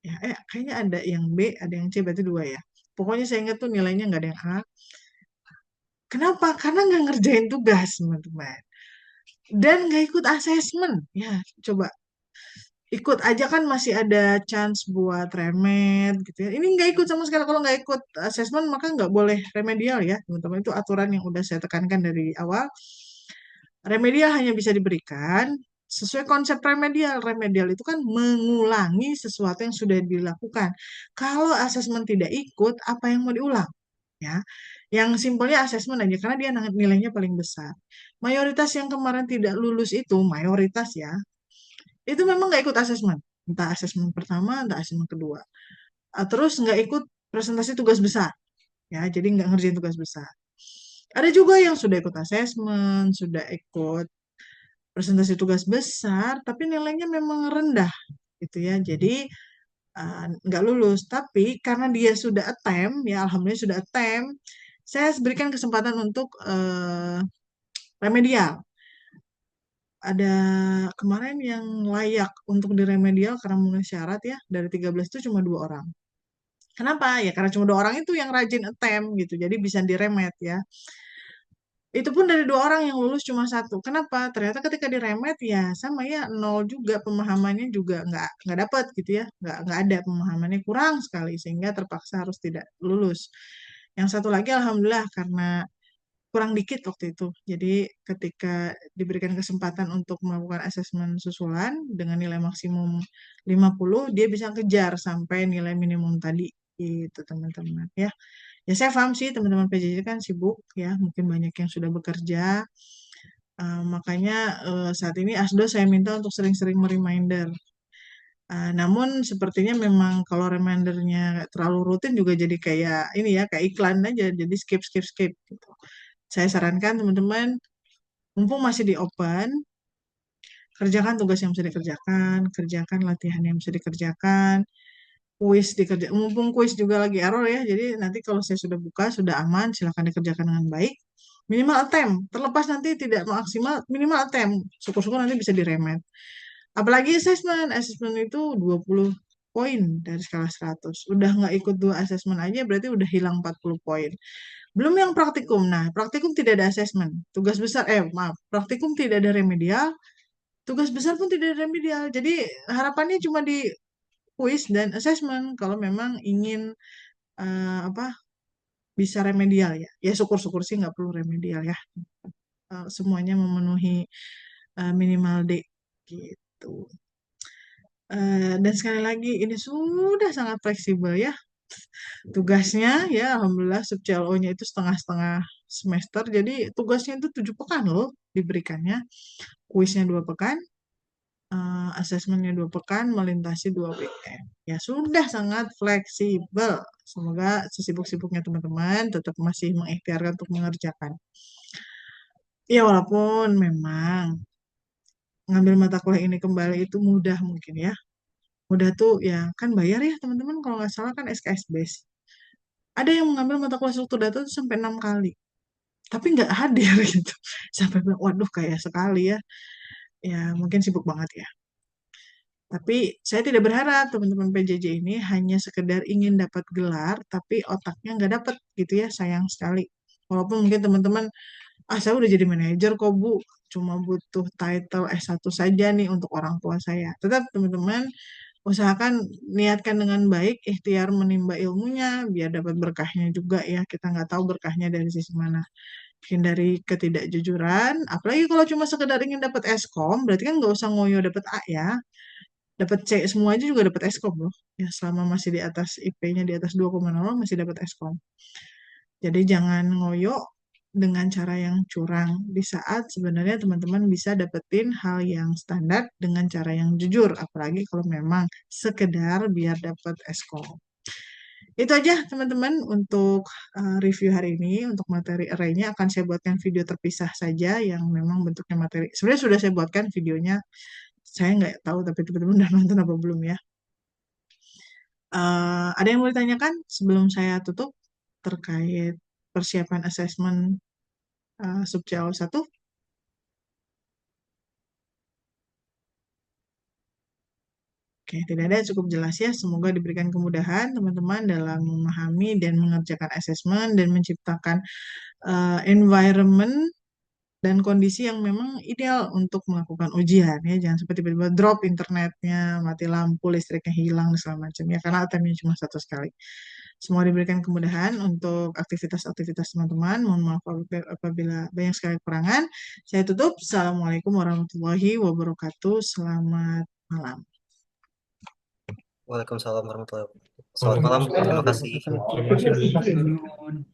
Ya, kayaknya ada yang B, ada yang C, berarti 2 ya. Pokoknya saya ingat tuh nilainya nggak ada yang A. Kenapa? Karena nggak ngerjain tugas, teman-teman. Dan nggak ikut asesmen. Ya, coba ikut aja kan masih ada chance buat remed gitu ya. Ini nggak ikut sama sekali. Kalau nggak ikut asesmen maka nggak boleh remedial ya, teman-teman. Itu aturan yang udah saya tekankan dari awal. Remedial hanya bisa diberikan sesuai konsep remedial. Remedial itu kan mengulangi sesuatu yang sudah dilakukan. Kalau asesmen tidak ikut, apa yang mau diulang? Ya, yang simpelnya asesmen aja karena dia nilainya paling besar. Mayoritas yang kemarin tidak lulus itu mayoritas ya, itu memang nggak ikut asesmen, entah asesmen pertama, entah asesmen kedua. Terus nggak ikut presentasi tugas besar, ya, jadi nggak ngerjain tugas besar. Ada juga yang sudah ikut asesmen, sudah ikut presentasi tugas besar, tapi nilainya memang rendah, gitu ya. Jadi nggak lulus. Tapi karena dia sudah attempt, ya alhamdulillah sudah attempt, saya berikan kesempatan untuk remedial. Ada kemarin yang layak untuk diremedial karena memenuhi syarat ya, dari 13 itu cuma 2 orang. Kenapa? Ya karena cuma 2 orang itu yang rajin attempt gitu, jadi bisa diremet ya. Itu pun dari 2 orang yang lulus cuma 1. Kenapa? Ternyata ketika diremet ya sama ya nol juga, pemahamannya juga nggak dapat gitu ya, nggak ada pemahamannya, kurang sekali sehingga terpaksa harus tidak lulus. Yang satu lagi alhamdulillah karena kurang dikit waktu itu. Jadi ketika diberikan kesempatan untuk melakukan asesmen susulan dengan nilai maksimum 50, dia bisa kejar sampai nilai minimum tadi gitu teman-teman ya. Ya saya paham sih teman-teman PJJ kan sibuk ya, mungkin banyak yang sudah bekerja. Makanya saat ini ASDO saya minta untuk sering-sering mereminder. Namun sepertinya memang kalau remindernya terlalu rutin juga jadi kayak ini ya, kayak iklan aja, jadi skip skip skip gitu. Saya sarankan teman-teman, mumpung masih di open, kerjakan tugas yang bisa dikerjakan, kerjakan latihan yang bisa dikerjakan, kuis dikerja. Mumpung kuis juga lagi error ya, jadi nanti kalau saya sudah buka, sudah aman, silakan dikerjakan dengan baik. Minimal attempt, terlepas nanti tidak maksimal, minimal attempt. Syukur-syukur nanti bisa diremet. Apalagi assessment itu 20 poin dari skala 100. Udah nggak ikut 2 assessment aja berarti udah hilang 40 poin. Belum yang praktikum. Nah, praktikum tidak ada assessment. Tugas besar, maaf, praktikum tidak ada remedial, tugas besar pun tidak ada remedial. Jadi harapannya cuma di kuis dan assessment kalau memang ingin apa bisa remedial ya. Ya syukur-syukur sih nggak perlu remedial ya. Semuanya memenuhi minimal D gitu. Dan sekali lagi ini sudah sangat fleksibel ya. Tugasnya ya alhamdulillah sub CLO-nya itu setengah-setengah semester. Jadi tugasnya itu 7 pekan loh diberikannya. Kuisnya 2 pekan, asesmennya 2 pekan, melintasi 2 weekend. Ya sudah sangat fleksibel. Semoga sesibuk-sibuknya teman-teman tetap masih mengikhtiarkan untuk mengerjakan. Ya walaupun memang ngambil mata kuliah ini kembali itu mudah mungkin ya. Mudah tuh ya kan bayar ya teman-teman kalau nggak salah kan SKS base. Ada yang mengambil mata kuliah struktur data itu sampai 6 kali. Tapi nggak hadir gitu. Sampai bilang, waduh kayak sekali ya. Ya mungkin sibuk banget ya. Tapi saya tidak berharap teman-teman PJJ ini hanya sekedar ingin dapat gelar, tapi otaknya nggak dapat gitu ya, sayang sekali. Walaupun mungkin teman-teman, saya udah jadi manajer kok Bu, cuma butuh title S1 saja nih untuk orang tua saya. Tetap teman-teman, usahakan niatkan dengan baik, ikhtiar menimba ilmunya, biar dapat berkahnya juga ya. Kita nggak tahu berkahnya dari sisi mana. Hindari ketidakjujuran, apalagi kalau cuma sekedar ingin dapat Eskom, berarti kan nggak usah ngoyo dapat A ya. Dapat C semua aja juga dapat Eskom loh. Ya, selama masih di atas IP-nya di atas 2,0 masih dapat Eskom. Jadi jangan ngoyo dengan cara yang curang di saat sebenarnya teman-teman bisa dapetin hal yang standar dengan cara yang jujur, apalagi kalau memang sekedar biar dapat Eskom. Itu aja teman-teman untuk review hari ini. Untuk materi array-nya akan saya buatkan video terpisah saja yang memang bentuknya materi. Sebenarnya sudah saya buatkan videonya, saya nggak tahu tapi teman-teman udah nonton apa belum ya. Ada yang mau ditanyakan sebelum saya tutup terkait persiapan asesmen sub CL 1? Oke, tidak ada, cukup jelas ya. Semoga diberikan kemudahan teman-teman dalam memahami dan mengerjakan asesmen dan menciptakan environment dan kondisi yang memang ideal untuk melakukan ujian ya. Jangan sampai tiba-tiba drop internetnya, mati lampu, listriknya hilang dan segala macam ya, karena ATM-nya cuma 1 sekali. Semua diberikan kemudahan untuk aktivitas-aktivitas teman-teman. Mohon maaf apabila banyak sekali kekurangan. Saya tutup. Assalamualaikum warahmatullahi wabarakatuh. Selamat malam. Waalaikumsalam warahmatullahi wabarakatuh. Selamat malam, terima kasih. Terima kasih.